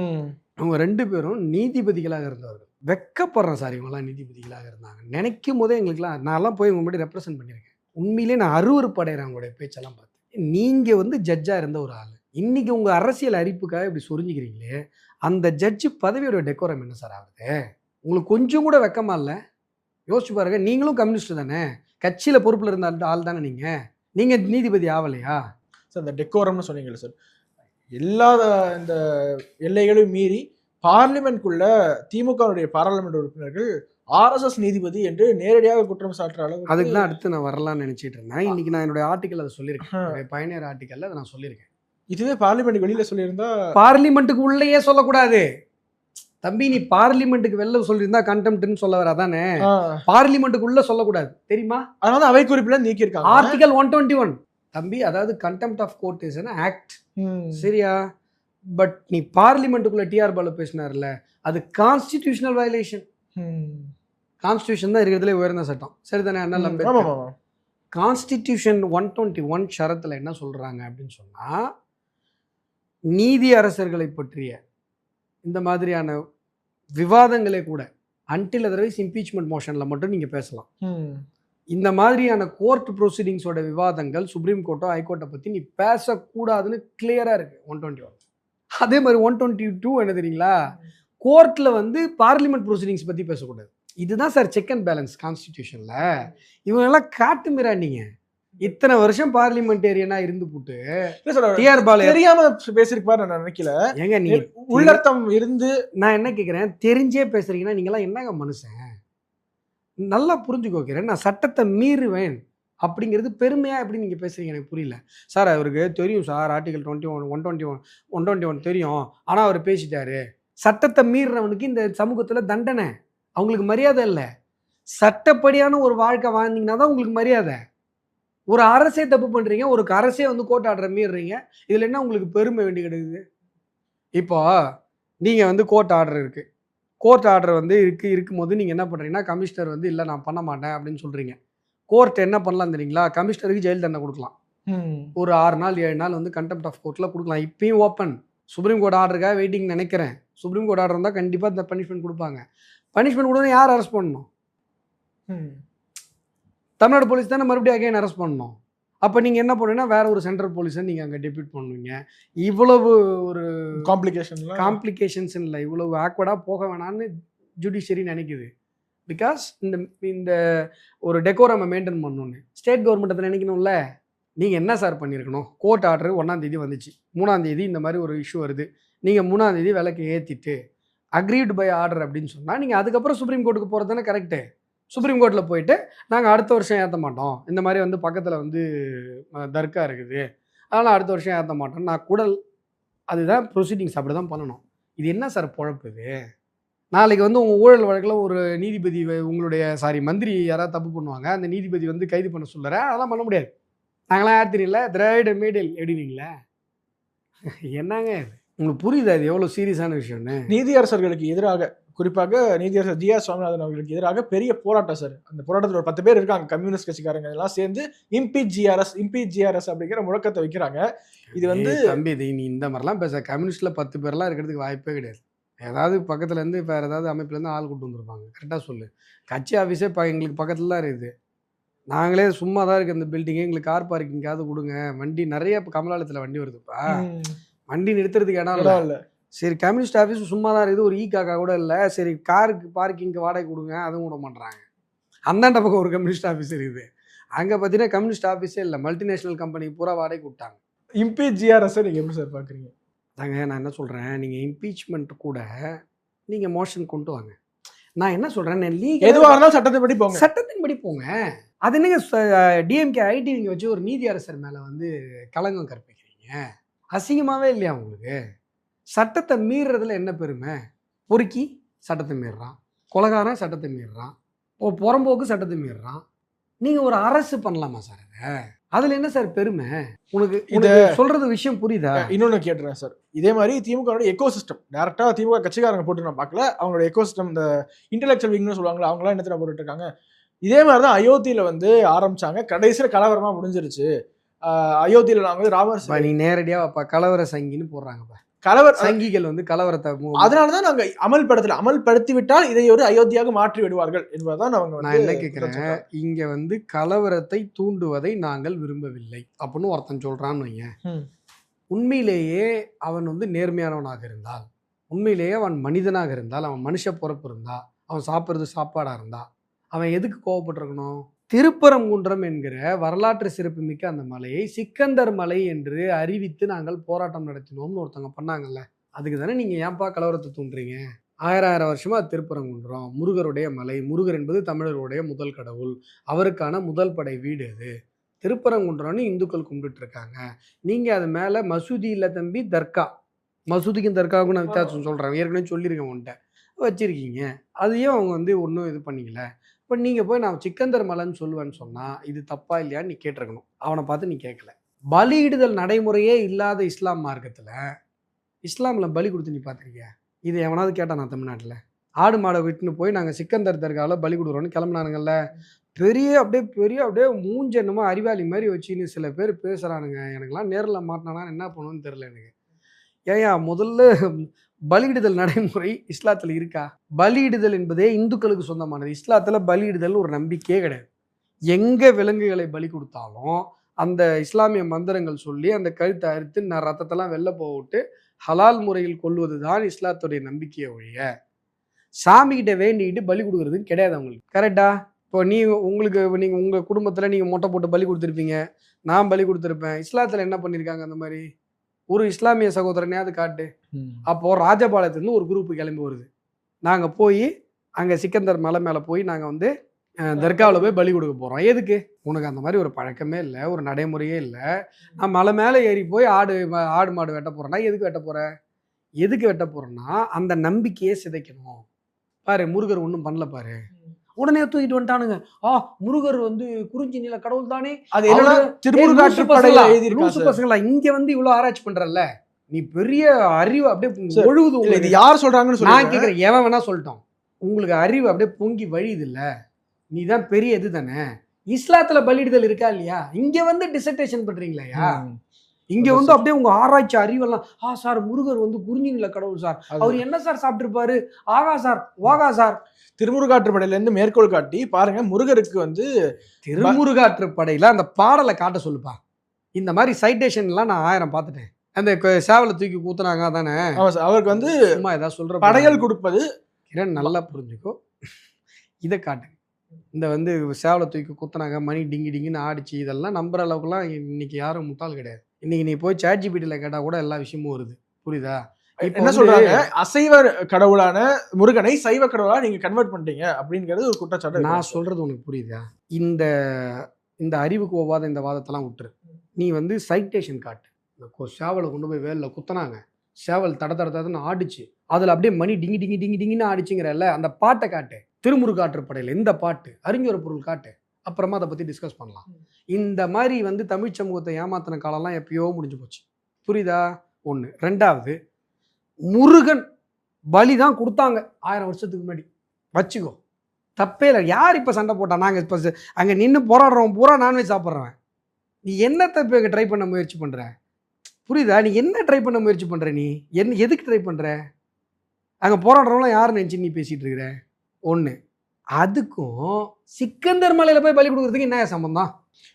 அவங்க 2 பேரும் நீதிபதிகளாக இருந்தவர்கள். வெக்கப்படுறேன் சார், இவங்கெல்லாம் நீதிபதிகளாக இருந்தாங்க நினைக்கும் போதே எங்களுக்குலாம். நான்லாம் போய் உங்க முன்னாடி ரெப்ரசென்ட் பண்ணியிருக்கேன். உண்மையிலே நான் அருவருப்படைகிறேன் அவங்களுடைய பேச்செல்லாம் பார்த்து. நீங்கள் ஜட்ஜாக இருந்த ஒரு ஆள், இன்னைக்கு உங்கள் அரசியல் அறிப்புக்காக இப்படி சொரிஞ்சுக்கிறீங்களே, அந்த ஜட்ஜு பதவியோட டெக்கோரம் என்ன சார் ஆகுது? உங்களுக்கு கொஞ்சம் கூட வெக்கமா இல்லை? யோசிச்சு பாருங்க. நீங்களும் கம்யூனிஸ்ட் தானே, கட்சியில் பொறுப்பில் இருந்த ஆள் தானே நீங்கள் நீதிபதி ஆகலையா சார்? இந்த டெக்கோரம்னு சொன்னீங்களே சார், எல்லா இந்த எல்லைகளையும் மீறி பார்லிமெண்ட்குள்ள திமுகவுடைய பாராளுமன்ற உறுப்பினர்கள் RSS நீதிபதி என்று நேரடியாக குற்றம் சாட்டுற அளவு. அதுக்கு தான் அடுத்து நான் வரலாம்னு நினைச்சிட்டு இருந்தேன். இன்னைக்கு நான் என்னுடைய ஆர்டிக்கல் அதை சொல்லியிருக்கேன், பயணியர் ஆர்டிக்கல்ல அதை நான் சொல்லியிருக்கேன். இதுவே பார்லிமெண்ட் வெளியில சொல்லியிருந்தா, பார்லிமெண்ட்டுக்கு உள்ளேயே சொல்லக்கூடாது தம்பி. நீ பார்லிமெண்ட்டுக்கு வெளில சொல்லியிருந்தா கண்டெம்ட்னு சொல்ல வராதானே, பார்லிமெண்ட்டுக்கு உள்ள சொல்லக்கூடாது தெரியுமா? அதனால அவை குறிப்பில நீக்கியிருக்காங்க. ஆர்டிகல் 121 தம்பி. அதாவது contempt of court is an act, சரியா? பட் நீ பார்லிமெண்ட்டுக்குள்ள டிஆர் பாலு பேசினார்ல, அது கான்ஸ்டிடியூஷனல் வயலேஷன். கான்ஸ்டிடியூஷன் தான் இருக்கிறதுல உயர்ந்த சட்டம், சரிதானே? கான்ஸ்டிடியூஷன் 121 ஷரத்தில் என்ன சொல்றாங்க அப்படின்னு சொன்னா, நீதி அரசர்களை பற்றிய இந்த மாதிரியான விவாதங்களே கூட அன்டில் அதர்வைஸ் இம்பீச்மெண்ட் மோஷனில் மட்டும் நீங்கள் பேசலாம். இந்த மாதிரியான கோர்ட் ப்ரொசீடிங்ஸோட விவாதங்கள் சுப்ரீம் கோர்ட்டோ ஹைகோர்ட்டை பற்றி நீ பேசக்கூடாதுன்னு கிளியராக இருக்கு 121. அதே மாதிரி 122 என்ன தெரியுங்களா, கோர்ட்டில் பார்லிமெண்ட் ப்ரொசீடிங்ஸ் பற்றி பேசக்கூடாது. இதுதான் சார் செக் அண்ட் பேலன்ஸ் கான்ஸ்டிடியூஷனில். இவங்கெல்லாம் காட்டு மிராண்டிங்க. இத்தனை வருஷம் பார்லிமெண்டேரியனா இருந்து போட்டு டிஆர் பாலு தெரியாம பேசிருப்பாரு நான் நினைக்கல. ஏங்க நீங்க உள்ளர்த்தம் இருந்து, நான் என்ன கேட்குறேன், தெரிஞ்சே பேசுறீங்கன்னா நீங்களாம் என்னங்க மனுஷன்? நல்லா புரிஞ்சுக்கோக்கிறேன். நான் சட்டத்தை மீறுவேன் அப்படிங்கிறது பெருமையா எப்படி நீங்க பேசுறீங்க எனக்கு புரியல சார். அவருக்கு தெரியும் சார், ஆர்டிகல் 121 தெரியும், ஆனா அவர் பேசிட்டாரு. சட்டத்தை மீறினவனுக்கு இந்த சமூகத்துல தண்டனை, அவங்களுக்கு மரியாதை இல்லை. சட்டப்படியான ஒரு வாழ்க்கை வாழ்ந்தீங்கன்னா தான் உங்களுக்கு மரியாதை. ஒரு அரசே தப்பு பண்றீங்க, ஒரு அரசே கோர்ட் ஆர்டரை மீறுறீங்க, இதுல என்ன உங்களுக்கு பெருமை வேண்டி கிடக்குது? இப்போ நீங்க கோர்ட் ஆர்டர் இருக்கு, கோர்ட் ஆர்டர் இருக்கும்போது நீங்க என்ன பண்றீங்கன்னா, கமிஷனர் இல்லை நான் பண்ண மாட்டேன் அப்படின்னு சொல்றீங்க. கோர்ட் என்ன பண்ணலாம் தெரியுங்களா, கமிஷனருக்கு ஜெயில் தண்டனை கொடுக்கலாம். ஒரு 6 நாள் 7 நாள் கண்டெம்ட் ஆஃப் கோர்ட்ல கொடுக்கலாம். இப்பயும் ஓப்பன். சுப்ரீம் கோர்ட் ஆர்டருக்காக வெயிட்டிங் நினைக்கிறேன். சுப்ரீம் கோர்ட் ஆர்டர் இருந்தால் கண்டிப்பா இந்த பனிஷ்மெண்ட் கொடுப்பாங்க. பனிஷ்மெண்ட் கொடுத்தா யார் அரெஸ்ட் பண்ணணும்? தமிழ்நாடு போலீஸ் தானே மறுபடியும் அகைன் அரெஸ்ட் பண்ணணும். அப்போ நீங்கள் என்ன பண்ணுவீங்கன்னா, வேற ஒரு சென்ட்ரல் போலீஸை நீங்கள் அங்கே டெபியூட் பண்ணுவீங்க. இவ்வளவு ஒரு காம்ப்ளிகேஷன்ஸ் இல்லை, இவ்வளவு ஆக்வர்டாக போக வேணான்னு ஜுடிஷியரி நினைக்குது. பிகாஸ் இந்த ஒரு டெக்கோரமை மெயின்டைன் பண்ணணுன்னு ஸ்டேட் கவர்மெண்ட் நினைக்கணும்ல. நீங்கள் என்ன சார் பண்ணியிருக்கணும்? கோர்ட் ஆர்டர் 1ஆம் தேதி வந்துச்சு, 3ஆம் தேதி இந்த மாதிரி ஒரு இஷ்யூ வருது, நீங்கள் 3ஆம் தேதி விலைக்கு ஏற்றிட்டு அக்ரீட் பை ஆர்டர் அப்படின்னு சொன்னால் நீங்கள் அதுக்கப்புறம் சுப்ரீம் கோர்ட்டுக்கு போகிறது தானே கரெக்டு. சுப்ரீம் கோர்ட்டில் போயிட்டு நாங்கள் அடுத்த வருஷம் ஏற்ற மாட்டோம், இந்த மாதிரி பக்கத்தில் தர்கா இருக்குது, அதனால் அடுத்த வருஷம் ஏற்ற மாட்டோம் நான் கூட. அதுதான் ப்ரொசீடிங்ஸ், அப்படி தான் பண்ணணும். இது என்ன சார் பொழப்பு இது? நாளைக்கு உங்கள் ஊழல் வழக்கில் ஒரு நீதிபதி உங்களுடைய மந்திரி யாராவது தப்பு பண்ணுவாங்க, அந்த நீதிபதி கைது பண்ண சொல்லுறேன், அதெல்லாம் பண்ண முடியாது. நாங்களாம் யார் தெரியல, திராவிட மீடியல் எப்படிங்களா? என்னங்க இது உங்களுக்கு புரியுதா இது எவ்வளோ சீரியஸான விஷயம்னு? நீதியரசர்களுக்கு எதிராக, குறிப்பாக நீதியரசர் ஜி ஆர் சுவாமிநாதன் அவர்களுக்கு எதிராக பெரிய போராட்டம் சார். அந்த போராட்டத்தில் ஒரு 10 பேர் இருக்காங்க, கம்யூனிஸ்ட் கட்சிக்காரங்க எல்லாம் சேர்ந்து இம்பீச் ஜிஆர்எஸ் அப்படிங்கிற முழக்கத்தை வைக்கிறாங்க. இது தம்பி, நீ இந்த மாதிரிலாம் பேச, கம்யூனிஸ்ட்ல 10 பேர்லாம் இருக்கிறதுக்கு வாய்ப்பே கிடையாது. ஏதாவது பக்கத்துலேருந்து வேறு ஏதாவது அமைப்புலேருந்து ஆள் கூட்டு வந்துருப்பாங்க. கரெக்டாக சொல்லு. கட்சி ஆஃபீஸே எங்களுக்கு பக்கத்தில் தான் இருக்குது. நாங்களே சும்மா தான் இருக்குது இந்த பில்டிங்கு, எங்களுக்கு கார் பார்க்கிங்காவது கொடுங்க. வண்டி நிறைய இப்போ கமலாலயத்தில் வண்டி வருதுப்பா, வண்டி நிறுத்துறதுக்கு இடம் இல்லை. சரி, கம்யூனிஸ்ட் ஆஃபீஸ் சும்மா தான் இருக்குது, ஒரு காக்கா கூட இல்லை. சரி, காருக்கு பார்க்கிங்க்கு வாடகை கொடுங்க, அதுவும் விட மாட்டுறாங்க. அந்தாண்ட பக்கம் ஒரு கம்யூனிஸ்ட் ஆஃபீஸ் இருக்குது, அங்கே பார்த்தீங்கன்னா கம்யூனிஸ்ட் ஆஃபீஸே இல்லை, மல்டிநேஷனல் கம்பெனிக்கு பூரா வாடகை விட்டாங்க. இம்பீச் ஜிஆர்எஸ் நீங்கள் எப்படி சார் பார்க்குறீங்க? தாங்க நான் என்ன சொல்கிறேன், நீங்கள் இம்பீச்மெண்ட் கூட நீங்கள் மோஷன் கொண்டு வாங்க. நான் என்ன சொல்றேன், எதுவாக இருந்தாலும் சட்டத்தின்படி போங்க. சட்டத்தின்படி போங்க. அது என்னங்க டிஎம்கே ஐடிவிங்க வச்சு ஒரு நீதி அரசர் மேல வந்து களங்கம் கற்பிக்கிறீங்க? அசிங்கமாவே இல்லையா உங்களுக்கு? சட்டத்தை மீறுறதுல என்ன பெருமை? பொறுக்கி சட்டத்தை மீறுறான், கொலைகாரன் சட்டத்தை மீறுறான், புறம்போக்கு சட்டத்தை மீறுறான். நீங்க ஒரு அரசு பண்ணலாமா சார்? அதுல என்ன சார் பெருமை? உனக்கு சொல்றது விஷயம் புரியுதா? இன்னொன்னு கேட்டுறேன் சார், இதே மாதிரி திமுக எக்கோ சிஸ்டம் டேரக்டா திமுக கட்சிக்காரங்க போட்டு நான் பார்க்கல, அவங்களோட எக்கோ சிஸ்டம் இந்த இன்டெலெக்சுவல் விங்னு சொல்லுவாங்களா, அவங்களாம் என்னத்துல போட்டுட்டு இருக்காங்க. இதே மாதிரிதான் அயோத்தியில வந்து ஆரம்பிச்சாங்க, கடைசியில கலவரமா முடிஞ்சிருச்சு. அயோத்தியில நாங்க வந்து ராமர் நீ நேரடியா கலவர சங்கின்னு போடுறாங்கப்பா. கலவர் சங்கிகள் வந்து கலவரத்தை, அதனாலதான் நாங்க அமல்படுத்தி விட்டால் இதை ஒரு அயோத்தியாக மாற்றி விடுவார்கள் என்பதுதான் அவங்க. நான் என்ன கேட்கிறேன், இங்க வந்து கலவரத்தை தூண்டுவதை நாங்கள் விரும்பவில்லை அப்படின்னு ஒருத்தன் சொல்றான்னு வைங்க. உண்மையிலேயே அவன் வந்து நேர்மையானவனாக இருந்தால், உண்மையிலேயே அவன் மனிதனாக இருந்தால், அவன் மனுஷ பொறுப்பு இருந்தா, அவன் சாப்பிட்றது சாப்பாடா இருந்தா, அவன் எதுக்கு கோவப்பட்டிருக்கணும்? திருப்பரங்குன்றம் என்கிற வரலாற்று சிறப்புமிக்க அந்த மலையை சிக்கந்தர் மலை என்று அறிவித்து நாங்கள் போராட்டம் நடத்தினோம்னு ஒருத்தவங்க பண்ணாங்கல்ல, அதுக்கு தானே நீங்க ஏன்பா கலவரத்தை தூண்டுறீங்க? ஆயிரம் வருஷமா திருப்பரங்குன்றம் முருகருடைய மலை. முருகர் என்பது தமிழருடைய முதல் கடவுள், அவருக்கான முதல் படை வீடு அது. திருப்பரங்குன்றம்னு இந்துக்கள் கும்பிட்டு இருக்காங்க. நீங்க அது மேல மசூதி இல்லை தம்பி, தர்கா. மசூதிக்கும் தர்காவுக்கும் நான் வித்தியாசம் சொல்றேன், ஏற்கனவே சொல்லியிருக்கேன் உன்ட்ட, வச்சிருக்கீங்க. அதையும் அவங்க வந்து ஒன்றும் இது பண்ணிக்கல. இப்போ நீங்கள் போய் நான் சிக்கந்தர் மலைன்னு சொல்லுவேன்னு சொன்னால் இது தப்பா இல்லையான்னு நீ கேட்டிருக்கணும். அவனை பார்த்து நீ கேட்கல. பலியிடுதல் நடைமுறையே இல்லாத இஸ்லாம் மார்க்கத்தில் இஸ்லாமில் பலி கொடுத்து நீ பார்த்துருக்கியா? இது எவனாவது கேட்டான் நான் தமிழ்நாட்டில்? ஆடு மாடை விட்டுன்னு போய் நாங்கள் சிக்கந்தர் தர்காவில் பலி கொடுக்குறோன்னு கிளம்புனானுங்கல்ல, பெரிய மூஞ்ச என்னமோ அறிவாளி மாதிரி வச்சுன்னு சில பேர் பேசுகிறானுங்க. எனக்குலாம் நேரில் மாட்டினானா என்ன பண்ணுன்னு தெரில எனக்கு. ஏயா முதல்ல பலியிடுதல் நடைமுறை இஸ்லாத்தில் இருக்கா? பலியிடுதல் என்பதே இந்துக்களுக்கு சொந்தமானது. இஸ்லாத்தில் பலியிடுதல் ஒரு நம்பிக்கையே கிடையாது. எங்கே விலங்குகளை பலி கொடுத்தாலும் அந்த இஸ்லாமிய மந்திரங்கள் சொல்லி அந்த கழுத்தை அறுத்து ரத்தத்தெல்லாம் வெளில போட்டு ஹலால் முறையில் கொள்வது தான் இஸ்லாத்துடைய நம்பிக்கையை ஒழிய சாமிகிட்ட வேண்டிக்கிட்டு பலி கொடுக்குறதுன்னு கிடையாது அவங்களுக்கு. கரெக்டா? இப்போ நீங்கள் உங்கள் குடும்பத்தில் நீங்கள் மொட்டை போட்டு பலி கொடுத்துருப்பீங்க, நான் பலி கொடுத்துருப்பேன். இஸ்லாத்தில் என்ன பண்ணியிருக்காங்க? அந்த மாதிரி ஒரு இஸ்லாமிய சகோதரனையாவது காட்டு. அப்போ ராஜபாளையத்துலேருந்து ஒரு குரூப்பு கிளம்பி வருது, நாங்கள் போய் அங்கே சிக்கந்தர் மலை மேலே போய் நாங்கள் வந்து தர்காவில் போய் பலி கொடுக்க போகிறோம். எதுக்கு? உனக்கு அந்த மாதிரி ஒரு பழக்கமே இல்லை, ஒரு நடைமுறையே இல்லை. நான் மலை மேலே ஏறி போய் ஆடு மாடு வெட்ட போகிறேன்னா எதுக்கு வெட்ட போகிறேன்? எதுக்கு வெட்ட போகிறேன்னா அந்த நம்பிக்கையே சிதைக்கணும். பாரு, முருகர் ஒன்றும் பண்ணல பாரு, உடனே தூக்கிட்டு வந்துட்டானுங்க. முருகர் வந்து குறிஞ்சி நில கடவுள் தானே. அது என்னன்னா திருமுருகாற்று பசங்களா இங்க வந்து இவ்வளவு ஆராய்ச்சி பண்றல்ல, நீ பெரிய அறிவு அப்படியே ஒழுகுது. இது யார் சொல்றாங்கன்னு நான் கேட்கிறேன், எவன் வேணா சொல்லிட்டோம். உங்களுக்கு அறிவு அப்படியே பொங்கி வழியுது இல்ல, நீ தான் பெரிய இது தானே. இஸ்லாத்துல பலியிடுதல் இருக்கா இல்லையா? இங்க வந்து டிசர்டேஷன் பண்றீங்களா? இங்க வந்து அப்படியே உங்க ஆராய்ச்சி அறிவெல்லாம், சார் முருகர் வந்து குறிஞ்சி நில கடவுள் சார், அவர் என்ன சார் சாப்பிட்டு இருப்பாரு, ஆகா சார் வாகா சார். திருமுருகாற்றுப்படையில இருந்து மேற்கோள் காட்டி பாருங்க, முருகருக்கு வந்து திருமுருகாற்றுப்படையில அந்த பாடலை காட்ட சொல்லுப்பா. இந்த மாதிரி சைட்டேஷன் எல்லாம் நான் 1000 பார்த்துட்டேன். அந்த சேவலை தூக்கி கூத்துனாங்க தானே, அவருக்கு வந்து சும்மா ஏதாவது சொல்ற படையல் கொடுப்பது. கிரண் நல்லா புரிஞ்சுக்கோ, இதை காட்டு. இந்த வந்து சேவலை தூக்கி குத்துனாங்க, மணி டிங்கி டிங்கின்னு ஆடிச்சு, இதெல்லாம் நம்புற அளவுக்குலாம் இன்னைக்கு யாரும் முட்டாள் கிடையாது. இன்னைக்கு நீ போய் ChatGPTல கேட்டா கூட எல்லா விஷயமும் வருது, புரியுதா? என்ன சொல்றாங்க, அசைவ கடவுளான முருகனை சைவ கடவுளா நீங்க கன்வெர்ட் பண்ணிட்டீங்க அப்படிங்கிறது ஒரு குற்றச்சாட்டு. நான் சொல்றது உனக்கு புரியுதா? இந்த இந்த அறிவுக்கு ஒவ்வாத இந்த வாதத்தெல்லாம் விட்டுரு. நீ வந்து சைட்டேஷன் காட்டு. சேவலை கொண்டு போய் வேலைல குத்துனாங்க, சேவல் தட தட தடன்னு ஆடிச்சு, அதுல அப்படியே மணி டிங்கி டிங்கி டிங்கி டிங்கின்னு ஆடிச்சுங்கிறல்ல, அந்த பாட்டை காட்டு. திருமுருகாற்றுப்படையில இந்த பாட்டு, அறிஞர் பொருள் காட்டு. அப்புறமா அதை பத்தி டிஸ்கஸ் பண்ணலாம். இந்த மாதிரி வந்து தமிழ் சமூகத்தை ஏமாத்தின காலம்லாம் எப்பயோ முடிஞ்சு போச்சு, புரியுதா? ஒன்று. ரெண்டாவது, முருகன் பலி தான் கொடுத்தாங்க 1000 வருஷத்துக்கு முன்னாடி, வச்சுக்கோ, தப்பே இல்லை. யார் இப்போ சண்டை போட்டா? நாங்கள் இப்போ அங்கே நின்று போராடுறோம் பூரா நான்வெஜ் சாப்பிட்றவன். நீ என்னத்தை இப்போ ட்ரை பண்ண முயற்சி பண்ணுற? புரியுதா? நீ என்ன ட்ரை பண்ண முயற்சி பண்ணுற? நீ என்ன எதுக்கு ட்ரை பண்ணுற? அங்கே போராடுறவங்களாம் யார் நினச்சி நீ பேசிகிட்டு இருக்கிற? ஒன்று. அதுக்கும் சிக்கந்தர் மலையில போய் பலி கொடுக்கறதுக்கு என்ன சம்பந்தம்?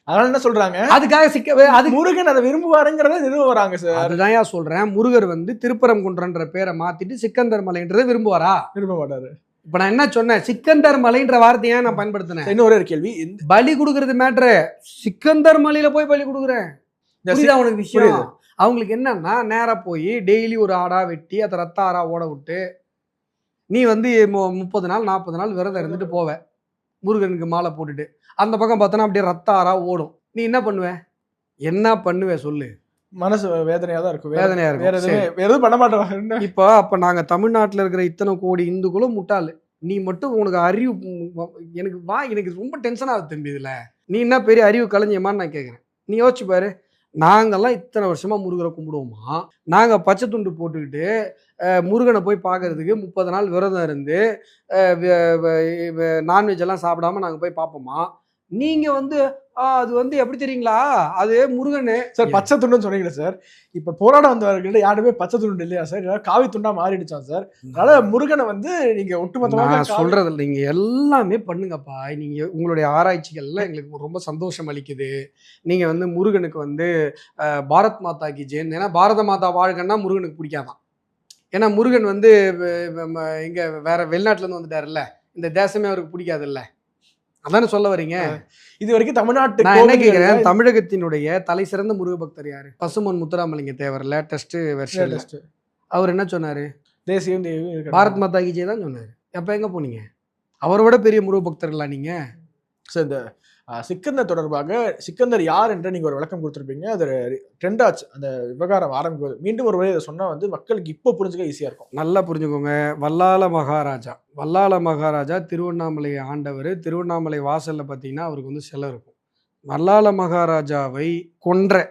அதனால என்ன சொல்றாங்க, அதுக்காக அது முருகன் அதை விரும்புவாருங்கிறத நிறுவுறாங்க சார். அதுதான் சொல்றேன், முருகர் வந்து திருப்பரங்குன்றன்ற பேரை மாத்திட்டு சிக்கந்தர் மலைன்றதை விரும்புவாரா? விரும்ப மாட்டாரு. இப்ப நான் என்ன சொன்னேன், சிக்கந்தர் மலைன்ற வார்த்தையை நான் பயன்படுத்தினேன். இன்னொரு கேள்வி, பலி கொடுக்கறது மேட்ரு, சிக்கந்தர் மலையில போய் பலி கொடுக்குறேன், அவனுக்கு விஷயம். அவங்களுக்கு என்னன்னா, நேரா போய் டெய்லி ஒரு ஆடா வெட்டி அதை ரத்த ஆறா ஓட விட்டு நீ வந்து 30 நாள் 40 நாள் விரதம் இருந்துட்டு போவ முருகனுக்கு மாலை போட்டுட்டு. அந்த பக்கம் பார்த்தோன்னா அப்படியே ரத்த ஆறா ஓடும். நீ என்ன பண்ணுவ சொல்லு? மனசு வேதனையா தான் இருக்கும். வேதனையா இருக்கும். வேற எதுவும் பண்ண மாட்டோம். இப்போ அப்ப நாங்க தமிழ்நாட்டுல இருக்கிற இத்தனை கோடி இந்துக்களும் முட்டாளு. நீ மட்டும் உனக்கு அறிவு எனக்கு ரொம்ப டென்ஷன் ஆகுது தம்பி இதுல. நீ என்ன பெரிய அறிவு கலைஞமான்னு நான் கேட்குறேன். நீ யோசிச்சு பாரு. நாங்கெல்லாம் இத்தனை வருஷமா முருகரை கும்பிடுவோமா? நாங்க பச்சை துண்டு போட்டுக்கிட்டு முருகனை போய் பார்க்கறதுக்கு 30 நாள் விரதம் இருந்து நான்வெஜ் எல்லாம் சாப்பிடாம நாங்க போய் பார்ப்போமா? நீங்க வந்து அது வந்து எப்படி தெரியுங்களா? அது முருகனு சார் பச்சை துண்டுன்னு சொன்னீங்களா சார்? இப்ப போராட வந்தவர்கள்ட்ட யாருமே பச்சை துண்டு இல்லையா சார்? காவி துண்டா மாறிடுச்சான் சார். அதனால முருகனை வந்து நீங்க ஒட்டுமொத்தமாக சொல்றது இல்லை. நீங்க எல்லாமே பண்ணுங்கப்பா. நீங்க உங்களுடைய ஆராய்ச்சிகள்லாம் எங்களுக்கு ரொம்ப சந்தோஷம் அளிக்குது. நீங்க வந்து முருகனுக்கு வந்து பாரத் மாதா கி ஜெயன், ஏன்னா பாரத மாதா வாழ்கன்னா முருகனுக்கு பிடிக்காதான். ஏன்னா முருகன் வந்து இங்க வேற வெளிநாட்டுல இருந்து வந்துட்டாருல்ல, இந்த தேசமே அவருக்கு பிடிக்காதுல்ல. அதானே சொல்ல வரீங்க? இது வரைக்கும் தமிழ்நாட்டு நான் என்ன கேட்கிறேன், தமிழகத்தினுடைய தலை சிறந்த முருக பக்தர் யாரு? Pasumpon Muthuramalinga Thevar latest version. அவர் என்ன சொன்னாரு? தேசியம் பாரத் மாதா கி ஜெய் தான் சொன்னாரு. அப்ப எங்க போனீங்க? அவரோட பெரிய முருக பக்தர்களா நீங்க? சார் இந்த சிக்கந்தர் தொடர்பாக சிக்கந்தர் யார் என்று நீங்க ஒரு விளக்கம் கொடுத்துருப்பீங்க. அது ட்ரெண்ட் ஆச்சு அந்த விவகாரம் ஆரம்பிக்குது. மீண்டும் ஒரு முறை இதை சொன்னா வந்து மக்களுக்கு இப்போ புரிஞ்சுக்க ஈஸியா இருக்கும். நல்லா புரிஞ்சுக்கோங்க. வல்லால மகாராஜா திருவண்ணாமலை ஆண்டவர். திருவண்ணாமலை வாசல்ல பார்த்தீங்கன்னா அவருக்கு வந்து சிலை இருக்கும். வல்லால மகாராஜாவை கொன்ற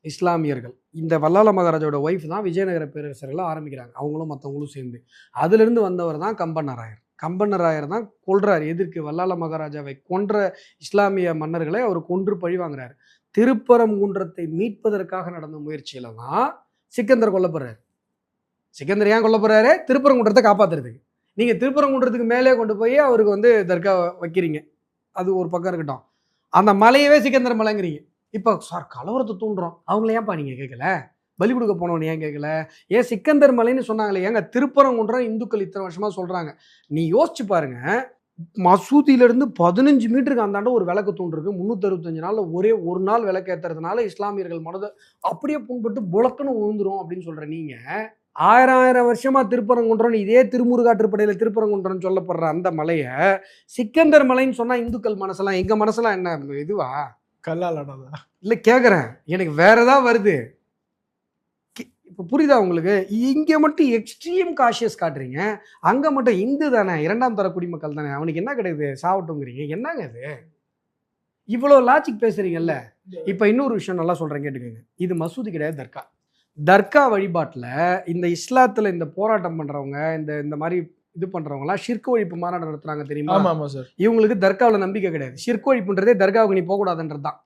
இஸ்லாமியர்கள், இந்த வல்லால மகாராஜாவோட ஒய்ஃப் தான் விஜயநகர பேரரசர்களை ஆரம்பிக்கிறாங்க. அவங்களும் மற்றவங்களும் சேர்ந்து. அதிலிருந்து வந்தவர் தான் கம்பநாராயர். கம்பநாராயர் தான் கொல்றார். எதற்கு? வல்லால மகாராஜாவை கொன்ற இஸ்லாமிய மன்னர்களை அவர் கொன்று பழி வாங்குறாரு. திருப்பரங்குன்றத்தை மீட்பதற்காக நடந்த முயற்சியில தான் சிக்கந்தர் கொல்லப்படுறாரு. சிக்கந்தர் ஏன் கொல்லப்படுறாரு? திருப்பரங்குன்றத்தை காப்பாத்துறதுக்கு. நீங்க திருப்பரங்குன்றத்துக்கு மேலே கொண்டு போய் அவருக்கு வந்து தர்கா வைக்கிறீங்க. அது ஒரு பக்கம் இருக்கட்டும். அந்த மலையவே சிக்கந்தர் மலைங்கிறீங்க. இப்போ சார் கலவரத்தை தூண்டுறோம், அவங்கள ஏன்பா நீங்க கேட்கல? பலி கொடுக்க போனவனு ஏன் கேட்கல? ஏன் சிக்கந்தர் மலைன்னு சொன்னாங்களே, ஏங்க திருப்பரங்குன்றம் இந்துக்கள் இத்தனை வருஷமா சொல்றாங்க. நீ யோசிச்சு பாருங்க, மசூதியிலிருந்து 15 மீட்டருக்கு அந்தாண்ட ஒரு விளக்கு தூண்டிருக்கு. 365 நாள்ல ஒரே ஒரு நாள் விளக்கு ஏத்துறதுனால இஸ்லாமியர்கள் மனதை அப்படியே புண்பட்டு புழக்கன்னு விழுந்துரும் அப்படின்னு சொல்ற நீங்க, ஆயிரம் வருஷமா திருப்பரங்குன்றம், இதே திருமுருகாற்றுப்படையில திருப்பரங்குன்றம் சொல்லப்படுற அந்த மலையை சிக்கந்தர் மலைன்னு சொன்னா இந்துக்கள் மனசெல்லாம், எங்க மனசெல்லாம் என்ன இதுவா? கல்லாலானதா? இல்ல கேட்குறேன், எனக்கு வேற ஏதாவது வருது. இப்போ புரியுதா உங்களுக்கு? இங்கே மட்டும் எக்ஸ்ட்ரீம் காஷியஸ் காட்டுறீங்க, அங்கே மட்டும் இந்து தானே, 2ஆம் தர குடிமக்கள் தானே, அவனுக்கு என்ன கிடையாது சாவட்டுங்கிறீங்க. என்னங்க இது? இவ்வளோ லாஜிக் பேசுறீங்கல்ல. இப்போ இன்னொரு விஷயம் நல்லா சொல்கிறேன் கேட்டுக்கோங்க. இது மசூதி கிடையாது, தர்கா. தர்கா வழிபாட்டில் இந்த இஸ்லாத்தில் இந்த போராட்டம் பண்ணுறவங்க, இந்த மாதிரி இது பண்ணுறவங்களாம் ஷிர்க் ஒழிப்பு மாநாடு நடத்துகிறாங்க தெரியுமா? ஆமாம் சார். இவங்களுக்கு தர்காவில் நம்பிக்கை கிடையாது. ஷிர்க் ஒழிப்புன்றதே தர்காவுக்கு நீ போகக்கூடாதுன்றது தான்.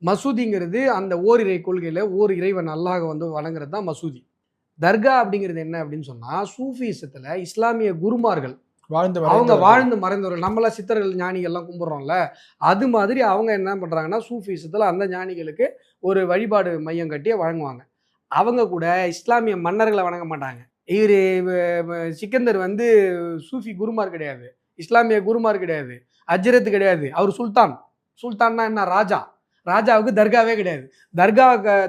மசூதிங்கிறது அந்த ஓரிரை கொள்கையில் ஓர் இறைவன் அல்லாஹ் வந்து வணங்குறது தான் மசூதி. தர்கா அப்படிங்கிறது என்ன அப்படின்னு சொன்னால், சூஃபிசத்தில் இஸ்லாமிய குருமார்கள் அவங்க வாழ்ந்து மறைந்தவர்கள், நம்மள சித்தர்கள் ஞானிகள்லாம் கும்பிட்றோம்ல, அது மாதிரி அவங்க என்ன பண்ணுறாங்கன்னா சூஃபிசத்தில் அந்த ஞானிகளுக்கு ஒரு வழிபாடு மையம் கட்டியே வழங்குவாங்க. அவங்க கூட இஸ்லாமிய மன்னர்களை வணங்க மாட்டாங்க. இவர் சிக்கந்தர் வந்து சூஃபி குருமார் கிடையாது, இஸ்லாமிய குருமார் கிடையாது, அஜ்ரத் கிடையாது, அவர் சுல்தான். சுல்தான்னா என்ன? ராஜா. ராஜாவுக்கு தர்காவே கிடையாது.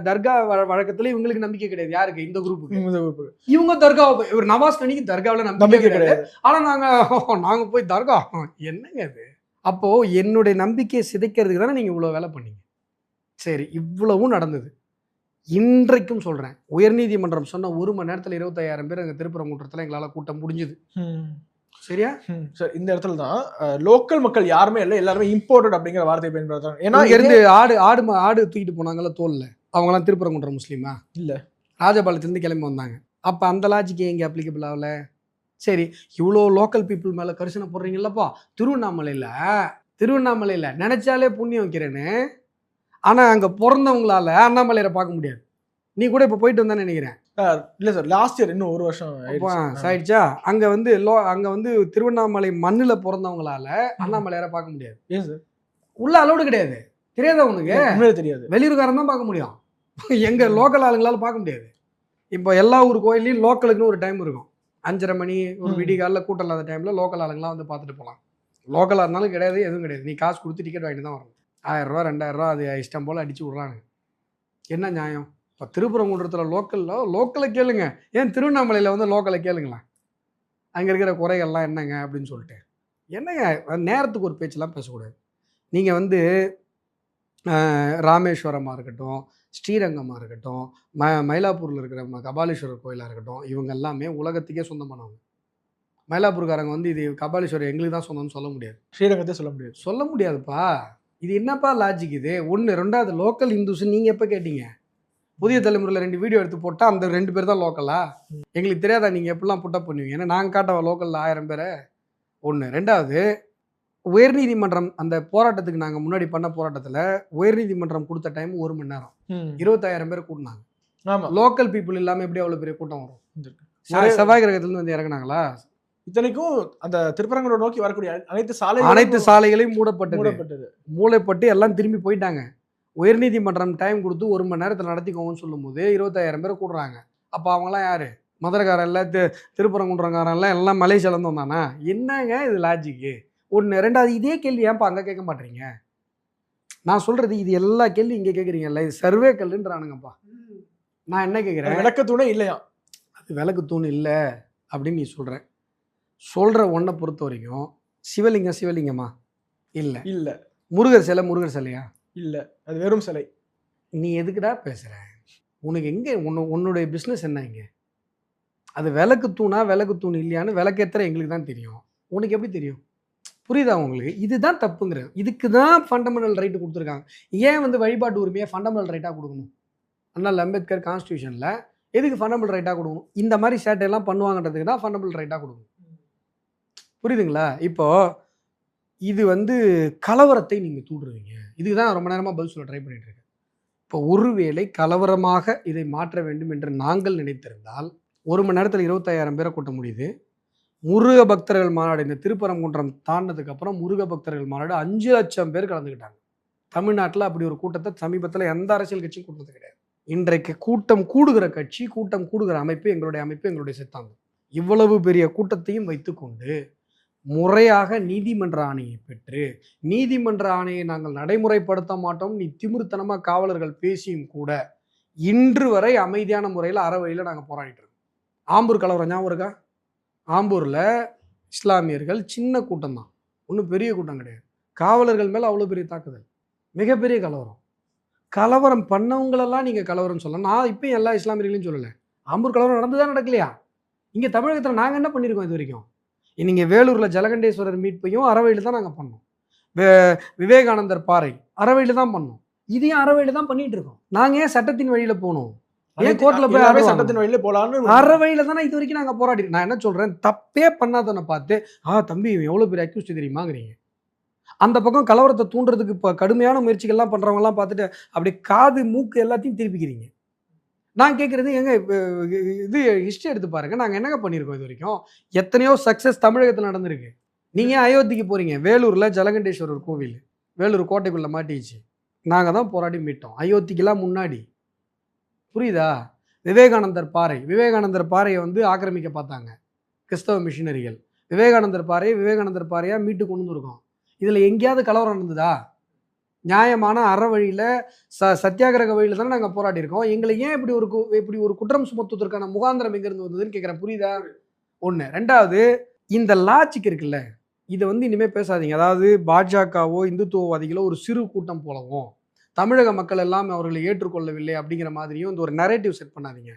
தர்கா வழக்கத்துல இவங்களுக்கு நம்பிக்கை கிடையாது. யாருக்கு? இந்த குரூப்புக்கு. இவங்க தர்கா, இவர் நவாஸ் கனிக்கு தர்காவில் நம்பிக்கை கிடையாது. ஆனா நாங்க போய் தர்கா, என்னங்க அது? அப்போ என்னுடைய நம்பிக்கையை சிதைக்கிறதுக்கு தானே நீங்க இவ்வளவு வேலை பண்ணீங்க. சரி, இவ்வளவும் நடந்தது. இன்றைக்கும் சொல்றேன், உயர்நீதிமன்றம் சொன்ன 1 மணி நேரத்துல 25,000 பேர் எங்க திருப்பரங்குன்றத்துல எங்களால கூட்டம் முடிஞ்சுது. சரியா சார்? இந்த இடத்துல தான் லோக்கல் மக்கள் யாருமே இல்லை, எல்லாருமே இம்போர்ட்டட் அப்படிங்கிற வார்த்தையை பயன்படுத்துறாங்க. ஏன்னா இருந்து ஆடு தூக்கிட்டு போனாங்கல்ல தோல்ல, அவங்கலாம் திருப்பரங்குன்றம் முஸ்லீமா இல்ல, ராஜபாளையத்துலேருந்து கிளம்பி வந்தாங்க. அப்ப அந்த லாஜிக் எங்க அப்ளிகபிள் ஆகல? சரி, இவ்வளோ லோக்கல் பீப்புள் மேல கரிசனை போடுறீங்கல்லப்பா. திருவண்ணாமலையில நினைச்சாலே புண்ணியம் வைக்கிறேன்னு, ஆனா அங்க பிறந்தவங்களால அண்ணாமலையரை பார்க்க முடியாது. நீ கூட இப்ப போயிட்டு வந்தான்னு நினைக்கிறேன். இல்ல சார், லாஸ்ட் இயர் இன்னும் 1 வருஷம் ஆயிடுச்சா? அங்க வந்து திருவண்ணாமலை மண்ணுல பிறந்தவங்களால அண்ணாமலையார பார்க்க முடியாது. ஏன் சார்? உள்ள அலோடு கிடையாது. தெரியாதா உனக்கு? தெரியாது. வெளியூர்காரன் தான் பார்க்க முடியும். எங்க லோக்கல் ஆளுங்களால பார்க்க முடியாது. இப்போ எல்லா ஊர் கோயிலையும் லோக்கலுக்குன்னு ஒரு டைம் இருக்கும். 5:30 மணி ஒரு விடிகால கூட்டம் இல்லாத டைம்ல லோக்கல் ஆளுங்களாம் வந்து பார்த்துட்டு போகலாம். லோக்கலாக இருந்தாலும் கிடையாது, எதுவும் கிடையாது. நீ காசு கொடுத்து டிக்கெட் வாங்கிட்டு தான் வரணும். 1000 ரூபா 2000 அது இஷ்டம் போல் அடிச்சு விட்றானுங்க. என்ன நியாயம்? இப்போ திருப்பரங்குன்றத்தில் லோக்கலை கேளுங்க, ஏன் திருவண்ணாமலையில் வந்து லோக்கலை கேளுங்களேன். அங்கே இருக்கிற குறைகள்லாம் என்னங்க அப்படின்னு சொல்லிட்டு. என்னங்க நேரத்துக்கு ஒரு பேச்செல்லாம் பேசக்கூடாது. நீங்கள் வந்து ராமேஸ்வரமாக இருக்கட்டும், ஸ்ரீரங்கமாக இருக்கட்டும், மயிலாப்பூரில் இருக்கிற கபாலீஸ்வரர் கோயிலாக இருக்கட்டும், இவங்க எல்லாமே உலகத்துக்கே சொந்தமானவங்க. மயிலாப்பூர்காரங்க வந்து இது கபாலீஸ்வரர் எங்களுக்கு தான் சொந்தம்னு சொல்ல முடியாது. ஸ்ரீரங்கத்தை சொல்ல முடியாது. சொல்ல முடியாதுப்பா. இது என்னப்பா லாஜிக் இது? 1 2வது லோக்கல் இந்துஸ் நீங்கள் எப்போ கேட்டீங்க? புதிய தலைமுறையில் 2 வீடியோ எடுத்து போட்டால் அந்த 2 பேர் தான் லோக்கலா? எங்களுக்கு தெரியாதா நீங்கள் எப்படிலாம் புட்டப் பண்ணுவீங்க? ஏன்னா நாங்கள் காட்டவா லோக்கலில் 1000 பேரை? 1. 2வது உயர்நீதிமன்றம் அந்த போராட்டத்துக்கு நாங்கள் முன்னாடி பண்ண போராட்டத்தில் உயர்நீதிமன்றம் கொடுத்த டைம் 1 மணி நேரம். 25,000 பேர் கூட்டினாங்க. ஆமா. லோக்கல் பீப்புள் இல்லாமல் எப்படி அவ்வளோ பெரிய கூட்டம் வரும்? ஒரே- செவ்வாய் கிரகத்துலேருந்து வந்து இறங்குனாங்களா? இத்தனைக்கும் அந்த திருப்பரங்குன்றம் நோக்கி வரக்கூடிய அனைத்து அனைத்து சாலைகளையும் மூடப்பட்டது. மூடப்பட்டது. மூளைப்பட்டு எல்லாம் திரும்பி போயிட்டாங்க. உயர்நீதிமன்றம் டைம் கொடுத்து 1 மணி நேரத்தில் நடத்திக்கோங்கன்னு சொல்லும்போது 25,000 பேர் கூடுறாங்க. அப்போ அவங்களாம் யார்? மதுரைக்காரன்ல திருப்பரங்குன்றங்காரன்லாம் எல்லாம் மலேசியாலேருந்து வந்தானா? என்னங்க இது லாஜிக்கு? 1. 2வது இதே கேள்வி ஏன்ப்பா அங்கே கேட்க மாட்டேறீங்க? நான் சொல்கிறது இது எல்லா கேள்வி இங்கே கேட்குறீங்கல்ல, இது சர்வே கல்லுன்றானுங்கப்பா. நான் என்ன கேட்குறேன்? விளக்கத்தூணே இல்லையா? அது விளக்கு தூண் இல்லை அப்படின்னு நீ சொல்கிற ஒன்றை பொறுத்த வரைக்கும் சிவலிங்கம் சிவலிங்கமா? இல்லை. இல்ல. முருகர் சிலை சிலையா? இல்ல. அது வெறும் சிலை. நீ எதுக்குடா பேசுகிற? உனக்கு எங்கே உன்னுடைய பிஸ்னஸ் என்ன இங்கே? அது விளக்கு தூணா விளக்கு தூண் இல்லையான்னு விளக்கேத்துற எங்களுக்கு தான் தெரியும். உனக்கு எப்படி தெரியும்? புரியுதா உங்களுக்கு? இதுதான் தப்புங்கிறது. இதுக்கு தான் ஃபண்டமெண்டல் ரைட்டு கொடுத்துருக்காங்க. ஏன் வந்து வழிபாட்டு உரிமையை ஃபண்டமெண்டல் ரைட்டாக கொடுக்கணும்? அண்ணல் அம்பேத்கர் கான்ஸ்டியூஷனில் எதுக்கு ஃபண்டமெண்டல் ரைட்டாக கொடுக்கணும்? இந்த மாதிரி சேட்டையெல்லாம் பண்ணுவாங்கன்றதுக்கு தான் ஃபண்டமெண்டல் ரைட்டாக கொடுக்கணும். புரியுதுங்களா? இப்போது இது வந்து கலவரத்தை நீங்கள் தூண்டுறீங்க. இதுக்கு தான் ரொம்ப நேரமாக பதில் சொல்ல ட்ரை பண்ணிட்டு இருக்கேன். இப்போ ஒருவேளை கலவரமாக இதை மாற்ற வேண்டும் என்று நாங்கள் நினைத்திருந்தால் 1 மணி நேரத்தில் 25,000 பேரை கூட்ட முடியுது. முருக பக்தர்கள் மாநாடு இந்த திருப்பரங்குன்றம் தாண்டினதுக்கப்புறம் முருக பக்தர்கள் மாநாடு 5 லட்சம் பேர் கலந்துக்கிட்டாங்க. தமிழ்நாட்டில் அப்படி ஒரு கூட்டத்தை சமீபத்தில் எந்த அரசியல் கட்சியும் கூட்டது கிடையாது. இன்றைக்கு கூட்டம் கூடுகிற கட்சி, கூட்டம் கூடுகிற அமைப்பு எங்களுடைய சித்தாந்தம். இவ்வளவு பெரிய கூட்டத்தையும் வைத்துக்கொண்டு முறையாக நீதிமன்ற ஆணையை பெற்று, நீதிமன்ற ஆணையை நாங்கள் நடைமுறைப்படுத்த மாட்டோம் நீ திமிர்த்தனமாக காவலர்கள் பேசியும் கூட இன்று வரை அமைதியான முறையில் அறவழியில் நாங்கள் போராடிட்டு இருக்கோம். ஆம்பூர் கலவரம் ஞாபகம் இருக்கா? ஆம்பூரில் இஸ்லாமியர்கள் சின்ன கூட்டம் தான், ஒன்றும் பெரிய கூட்டம் கிடையாது. காவலர்கள் மேலே அவ்வளோ பெரிய தாக்குதல், மிகப்பெரிய கலவரம். கலவரம் பண்ணவங்களெல்லாம் நீங்கள் கலவரம் சொல்லலாம். நான் இப்பயும் எல்லா இஸ்லாமியர்களையும் சொல்லலை. ஆம்பூர் கலவரம் நடந்துதான் நடக்கலையா? இங்கே தமிழகத்தில் நாங்கள் என்ன பண்ணியிருக்கோம் இது வரைக்கும்? நீங்கள் வேலூரில் ஜலகண்டேஸ்வரர் மீட்பையும் அறவழியில் தான் நாங்கள் பண்ணோம். விவேகானந்தர் பாறை அறவழியில் தான் பண்ணோம். இதையும் அறவழியில் தான் பண்ணிட்டு இருக்கோம். நாங்கள் ஏன் சட்டத்தின் வழியில் போகணும்? ஏன் கோர்ட்டில் போய் சட்டத்தின் வழியில போலான்னு அறவழியில் தானே இது வரைக்கும் நாங்கள் போராடி. நான் என்ன சொல்கிறேன், தப்பே பண்ணாதவனை பார்த்து தம்பி இவன் எவ்வளோ பெரிய அக்யூஸ்ட் தெரியுமாங்கிறீங்க. அந்த பக்கம் கலவரத்தை தூண்டுறதுக்கு இப்போ கடுமையான முயற்சிகள்லாம் பண்ணுறவங்கலாம் பார்த்துட்டு அப்படி காது மூக்கு எல்லாத்தையும் திருப்பிக்கிறீங்க. நான் கேட்குறது எங்க இது ஹிஸ்ட்ரி எடுத்து பாருங்கள். நாங்கள் என்னங்க பண்ணியிருக்கோம் இது வரைக்கும்? எத்தனையோ சக்ஸஸ் தமிழகத்தில் நடந்திருக்கு. நீங்கள் அயோத்திக்கு போகிறீங்க, வேலூரில் ஜலகண்டேஸ்வரர் கோவில் வேலூர் கோட்டைக்குள்ளே மாட்டிச்சு. நாங்கள் தான் போராடி மீட்டோம் அயோத்திக்கெல்லாம் முன்னாடி. புரியுதா? விவேகானந்தர் பாறையை வந்து ஆக்கிரமிக்க பார்த்தாங்க கிறிஸ்தவ மிஷினரிகள். விவேகானந்தர் பாறையாக மீட்டு கொண்டு வந்துருக்கோம். இதில் எங்கேயாவது கலவரம் நடந்ததா? நியாயமான அறவழியில் சத்தியாகிரக வழியில் தானே நாங்கள் போராடி இருக்கோம். எங்களை ஏன் இப்படி ஒரு குற்றம் சுமத்துவதற்கான முகாந்திரம் எங்கேருந்து வந்ததுன்னு கேட்குறேன். புரியுதா? 1. 2வது இந்த லாஜிக் இருக்குல்ல, இதை வந்து இனிமேல் பேசாதீங்க. அதாவது பாஜகவோ இந்துத்துவவாதிகளோ ஒரு சிறு கூட்டம் போலவும் தமிழக மக்கள் எல்லாம் அவர்களை ஏற்றுக்கொள்ளவில்லை அப்படிங்கிற மாதிரியும் இந்த ஒரு நரேட்டிவ் செட் பண்ணாதீங்க.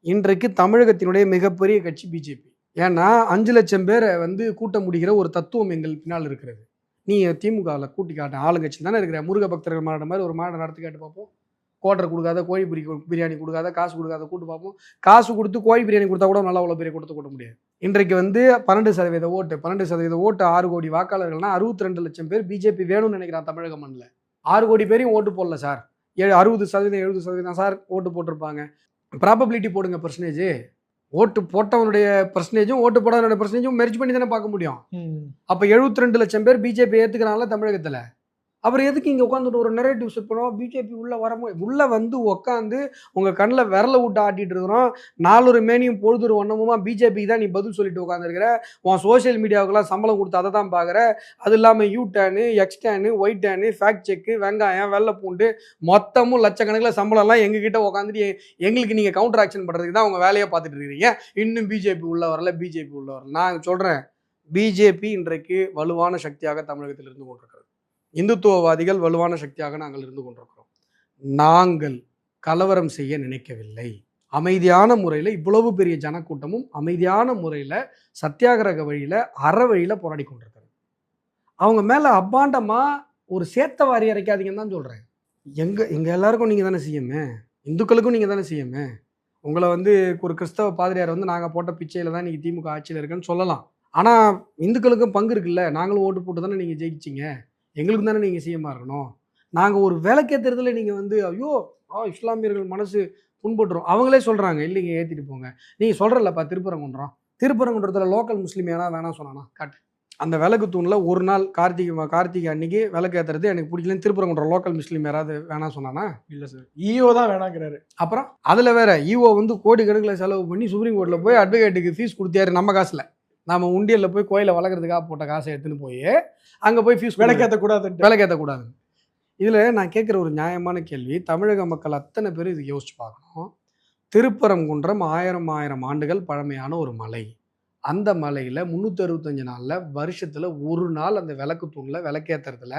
இன்றைக்கு தமிழகத்தினுடைய மிகப்பெரிய கட்சி பிஜேபி. ஏன்னா 5 லட்சம் பேரை வந்து கூட்ட முடிகிற ஒரு தத்துவம் எங்கள் பின்னால் இருக்கிறது. நீ திமுகவில் கூட்டி காட்ட ஆளுங்கட்சி தானே இருக்கிற. முருக பக்தர்கள் மாநாடு மாதிரி ஒரு மாநாடு நடத்தி கேட்டு பார்ப்போம். கோட்டரை கொடுக்காத, கோழி பிரியாணி கொடுக்காத, காசு கொடுக்காத கூட்டு பார்ப்போம். காசு கொடுத்து கோழி பிரியாணி கொடுத்தா கூட நல்லா அவ்வளோ பெரிய கூட்டத்தை கூட்ட முடியாது. இன்றைக்கு வந்து 12% ஓட்டு 6 கோடி வாக்காளர்கள்னா 62 லட்சம் பேர் பிஜேபி வேணும்னு நினைக்கிறான் தமிழக மண்ணில். 6 கோடி பேரையும் ஓட்டு போடல சார். 60% 70% சார் ஓட்டு போட்டிருப்பாங்க. ப்ராபபிலிட்டி போடுங்க பர்சன்டேஜ். ஓட்டு போட்டவனுடைய பர்சன்டேஜும் ஓட்டு போடாதவனுடைய பர்சன்டேஜும் மெர்ஜ் பண்ணி தானே பார்க்க முடியும். அப்போ 72 லட்சம் பேர் பிஜேபி ஏற்றுக்கிறாங்களா தமிழகத்தில்? அப்புறம் எதுக்கு இங்கே உட்காந்துட்டு ஒரு நெரேட்டிவ் செட் பண்ணுவோம், பிஜேபி உள்ளே வந்து உட்காந்து உங்கள் கண்ணில் விரல விட்டு ஆட்டிகிட்டு இருக்கிறோம், 4 மேனியும் பொழுது ஒன்றமுமா பிஜேபிக்கு தான் நீ பதில் சொல்லிட்டு உட்காந்துருக்கிற, உன் சோஷியல் மீடியாவுக்குலாம் சம்பளம் கொடுத்து அதை தான் பார்க்குற, அது இல்லாமல் யூ டேனு, எக்ஸ் டேனு, ஒயிட் டேனு, ஃபேக்ட் செக்கு, வெங்காயம், வெள்ளை பூண்டு மொத்தமும் லட்சக்கணக்கில் சம்பளம்லாம் எங்ககிட்ட உட்காந்துட்டு எங்களுக்கு நீங்கள் கவுண்டர் ஆக்ஷன் பண்ணுறதுக்கு தான் உங்கள் வேலையை பார்த்துட்டு இருக்கிறீங்க. இன்னும் பிஜேபி உள்ளே வரல. நான் சொல்கிறேன், பிஜேபி இன்றைக்கு வலுவான சக்தியாக தமிழகத்தில் இருந்து கொண்டிருக்கிறது. இந்துத்துவவாதிகள் வலுவான சக்தியாக நாங்கள் இருந்து கொண்டிருக்கிறோம். நாங்கள் கலவரம் செய்ய நினைக்கவில்லை. அமைதியான முறையில் இவ்வளவு பெரிய ஜனக்கூட்டமும் அமைதியான முறையில் சத்தியாகிரக வழியில் அற வழியில் போராடி கொண்டிருக்கிறது. அவங்க மேலே அப்பாண்டமாக ஒரு சேத்த வாரி அரைக்காதீங்கன்னு தான் சொல்கிறேன். எங்கள் எல்லாருக்கும் நீங்கள் தானே சிஎம்மு, இந்துக்களுக்கும் நீங்கள் தானே சிஎம்மு. உங்களை வந்து ஒரு கிறிஸ்தவ பாதிரியார் வந்து நாங்கள் போட்ட பிச்சையில் தான் நீங்கள் திமுக ஆட்சியில் இருக்குன்னு சொல்லலாம். ஆனால் இந்துக்களுக்கும் பங்கு இருக்குல்ல, நாங்களும் ஓட்டு போட்டு தானே நீங்கள் ஜெயிச்சிங்க, எங்களுக்கு தானே நீங்கள் சிஎம்மாக இருக்கணும். நாங்கள் ஒரு விளக்கேற்றுறதுல நீங்கள் வந்து ஐயோ இஸ்லாமியர்கள் மனசு புண்பட்டுரும். அவங்களே சொல்கிறாங்க, இல்லைங்க ஏற்றிட்டு போங்க. நீங்கள் சொல்கிறல்லப்பா திருப்பரங்குன்றத்தில் லோக்கல் முஸ்லீம் ஏன்னா வேணாம் சொன்னானா காட்டு. அந்த விளக்கு தூணில் ஒரு நாள் கார்த்திகை அன்னைக்கு விளக்கு ஏற்றுறது எனக்கு பிடிக்கலன்னு திருப்பரங்குன்றம் லோக்கல் முஸ்லீம் யாராவது வேணாம் சொன்னானா? இல்லை சார், ஈஓ தான் வேணாங்கிறாரு. அப்புறம் அதில் வேற ஈஓ வந்து கோடிக்கணக்கில் செலவு பண்ணி சுப்ரீம் கோர்ட்டில் போய் அட்வொகேட்டுக்கு ஃபீஸ் கொடுத்தாரு. நம்ம காசில், நம்ம உண்டியலில் போய் கோயிலை வளர்க்குறதுக்காக போட்ட காசை எடுத்துன்னு போய் அங்கே போய் ஃபீஸ் விளக்கேற்றக்கூடாது. இதில் நான் கேட்குற ஒரு நியாயமான கேள்வி, தமிழக மக்கள் அத்தனை பேர் இது யோசிச்சு பார்க்கணும். திருப்பரங்குன்றம் 1000 ஆண்டுகள் பழமையான ஒரு மலை. அந்த மலையில் 365 நாளில் வருஷத்தில் ஒரு நாள் அந்த விளக்கு தூணில் விளக்கேற்றுறதுல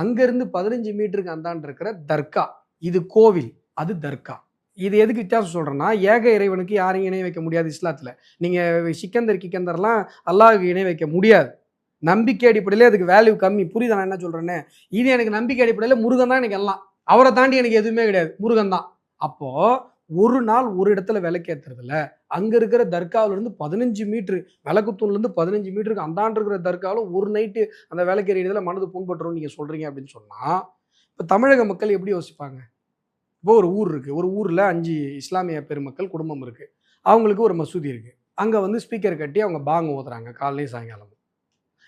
அங்கேருந்து 15 மீட்டருக்கு அந்தாண்டு இருக்கிற தர்கா, இது கோவில், அது தர்கா. இது எதுக்கு வித்தியாசம் சொல்கிறேன்னா, ஏக இறைவனுக்கு யாரையும் இணை வைக்க முடியாது இஸ்லாத்தில். நீங்கள் சிக்கந்தர்லாம் அல்லாஹுக்கு இணை வைக்க முடியாது. நம்பிக்கை அடிப்படையிலே அதுக்கு வேல்யூ கம்மி. புரியுதா நான் என்ன சொல்கிறேன்னு? இது எனக்கு நம்பிக்கை அடிப்படையில் முருகன் தான் எனக்கு எல்லாம், அவரை தாண்டி எனக்கு எதுவுமே கிடையாது, முருகன் தான். அப்போது ஒரு நாள் ஒரு இடத்துல விளக்கேற்றுறதுல அங்கே இருக்கிற தர்காவிலேருந்து 15 மீட்ரு, விளக்குத்தூண்லேருந்து 15 மீட்டருக்கு அந்தாண்டு இருக்கிற தர்காவில் ஒரு நைட்டு அந்த விளக்கேறியதுல மனது புண்பட்டுரும் நீங்கள் சொல்கிறீங்க அப்படின்னு சொன்னால், இப்போ தமிழக மக்கள் எப்படி யோசிப்பாங்க? இப்போ ஒரு ஊர் இருக்குது, ஒரு ஊரில் 5 இஸ்லாமிய பெருமக்கள் குடும்பம் இருக்குது, அவங்களுக்கு ஒரு மசூதி இருக்குது. அங்கே வந்து ஸ்பீக்கர் கட்டி அவங்க பாங்க ஓதுறாங்க காலையும் சாயங்காலமும்.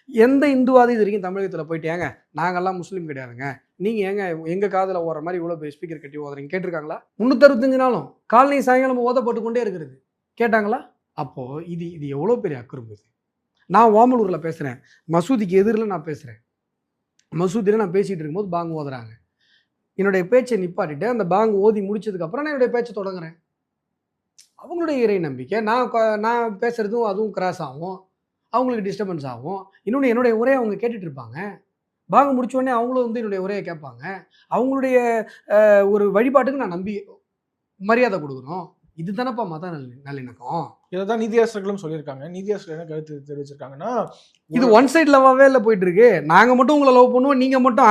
எந்த இந்துவாதி இது வரைக்கும் தமிழகத்தில் போயிட்டு ஏங்க நாங்கள்லாம் முஸ்லீம் கிடையாதுங்க, நீங்கள் ஏங்க எங்கள் காதில் ஓடுற மாதிரி இவ்வளோ பெரிய ஸ்பீக்கர் கட்டி ஓதுறீங்க கேட்டிருக்காங்களா? 365 நாளும் காலையும் சாயங்காலமும் ஓதப்பட்டு கொண்டே இருக்கிறது கேட்டாங்களா? அப்போது இது எவ்வளோ பெரிய அக்கிரமம் இது. நான் ஓமலூரில் பேசுகிறேன், மசூதிக்கு எதிரில் நான் பேசுகிறேன், மசூதியில் நான் பேசிகிட்டு இருக்கும்போது பாங்க ஓதுறாங்க. என்னுடைய பேச்சை நிப்பாட்டிட்டு அந்த பாங்கு ஓதி முடிச்சதுக்கப்புறம் நான் என்னுடைய பேச்சை தொடங்குறேன். அவங்களுடைய இறை நம்பிக்கை, நான் பேசுகிறதும் அதுவும் கிராஸ் ஆகும், அவங்களுக்கு டிஸ்டர்பன்ஸ் ஆகும். இன்னொன்று, என்னுடைய உரையை அவங்க கேட்டுட்டு இருப்பாங்க. பாங்கு முடிச்சோடனே அவங்களும் வந்து என்னுடைய உரையை கேட்பாங்க. அவங்களுடைய ஒரு வழிபாட்டுக்கு நான் மரியாதை கொடுக்கணும். இது தானப்பா மத நல்லிணக்கம். இதை தான் நீதியாசர்களும் சொல்லியிருக்காங்க. நீதியாசர்கள் என்ன கருத்து தெரிவிச்சிருக்காங்கன்னா, இது ஒன் சைட் லவ்வாகவே இல்லை போயிட்டு இருக்கு. நாங்கள் மட்டும் உங்களை லவ் பண்ணுவோம், நீங்கள் மட்டும்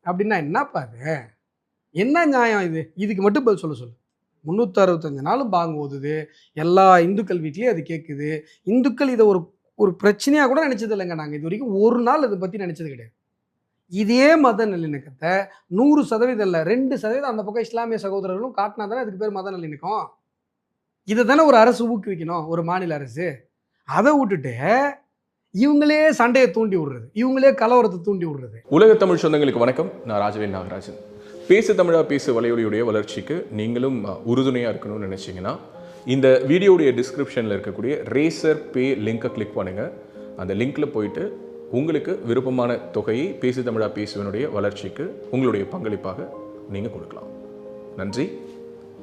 அப்படின்னா என்னப்பா அது? என்ன நியாயம் இது? இதுக்கு மட்டும் பதில் சொல்லு. 365 நாளும் பாங்கு ஓதுது, எல்லா இந்துக்கள் வீட்லேயும் அது கேட்குது. இந்துக்கள் இதை ஒரு பிரச்சனையாக கூட நினச்சது இல்லைங்க. நாங்கள் இது வரைக்கும் ஒரு நாள் இதை பற்றி நினச்சது கிடையாது. இதே மத நல்லிணக்கத்தை 100% இல்லை 2% அந்த பக்கம் இஸ்லாமிய சகோதரர்களும் காட்டினா தானே அதுக்கு பேர் மத நல்லிணக்கம். இதை தானே ஒரு அரசு ஊக்குவிக்கணும், ஒரு மாநில அரசு. அதை விட்டுட்டு இவங்களே சண்டையை தூண்டி விடுறது, இவங்களே கலவரத்தை தூண்டி விடுறது. உலக தமிழ் சொந்தங்களுக்கு வணக்கம். நான் ராஜவேல் நாகராஜன். பேசு தமிழா பேசு வலையொலியுடைய வளர்ச்சிக்கு நீங்களும் உறுதுணையாக இருக்கணும்னு நினச்சிங்கன்னா இந்த வீடியோடைய டிஸ்கிரிப்ஷனில் இருக்கக்கூடிய ரேசர் பே லிங்கை கிளிக் பண்ணுங்கள். அந்த லிங்க்கில் போயிட்டு உங்களுக்கு விருப்பமான தொகையை பேசு தமிழா பேசுவனுடைய வளர்ச்சிக்கு உங்களுடைய பங்களிப்பாக நீங்கள் கொடுக்கலாம். நன்றி,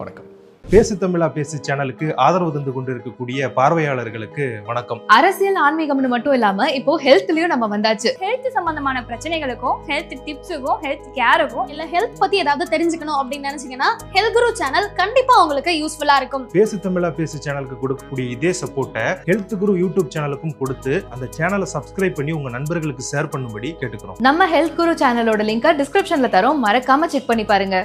வணக்கம். பேசு தமிழா பேசு சேனலுக்கு ஆதரவு தந்து கொண்டிருக்கக்கூடிய பார்வையாளர்களுக்கு வணக்கம். அரசியல் ஆன்மீகம்னு மட்டும் இல்லாம இப்போ ஹெல்த்லயும் நம்ம வந்தாச்சு. ஹெல்த் சம்பந்தமான பிரச்சனைகளுக்கும் ஹெல்த் டிப்ஸுக்கும் ஹெல்த் கேருக்கும் இல்ல ஹெல்த் பத்தி ஏதாவது தெரிஞ்சுக்கணும் அப்படின்னு நினைச்சீங்கன்னா ஹெல்த் குரு சேனல் கண்டிப்பா உங்களுக்கு யூஸ்ஃபுல்லா இருக்கும். பேசு தமிழா பேசு சேனலுக்கு கொடுக்கக்கூடிய இதே சப்போர்ட்டை ஹெல்த் குரு யூடியூப் சேனலுக்கும் கொடுத்து அந்த சேனலை சப்ஸ்கிரைப் பண்ணி உங்க நண்பர்களுக்கு ஷேர் பண்ணும்படி கேட்டுக்கிறோம். நம்ம ஹெல்த் குரு சேனலோட லிங்கை டிஸ்கிரிப்ஷன்ல தரோம், மறக்காம செக் பண்ணி பாருங்க.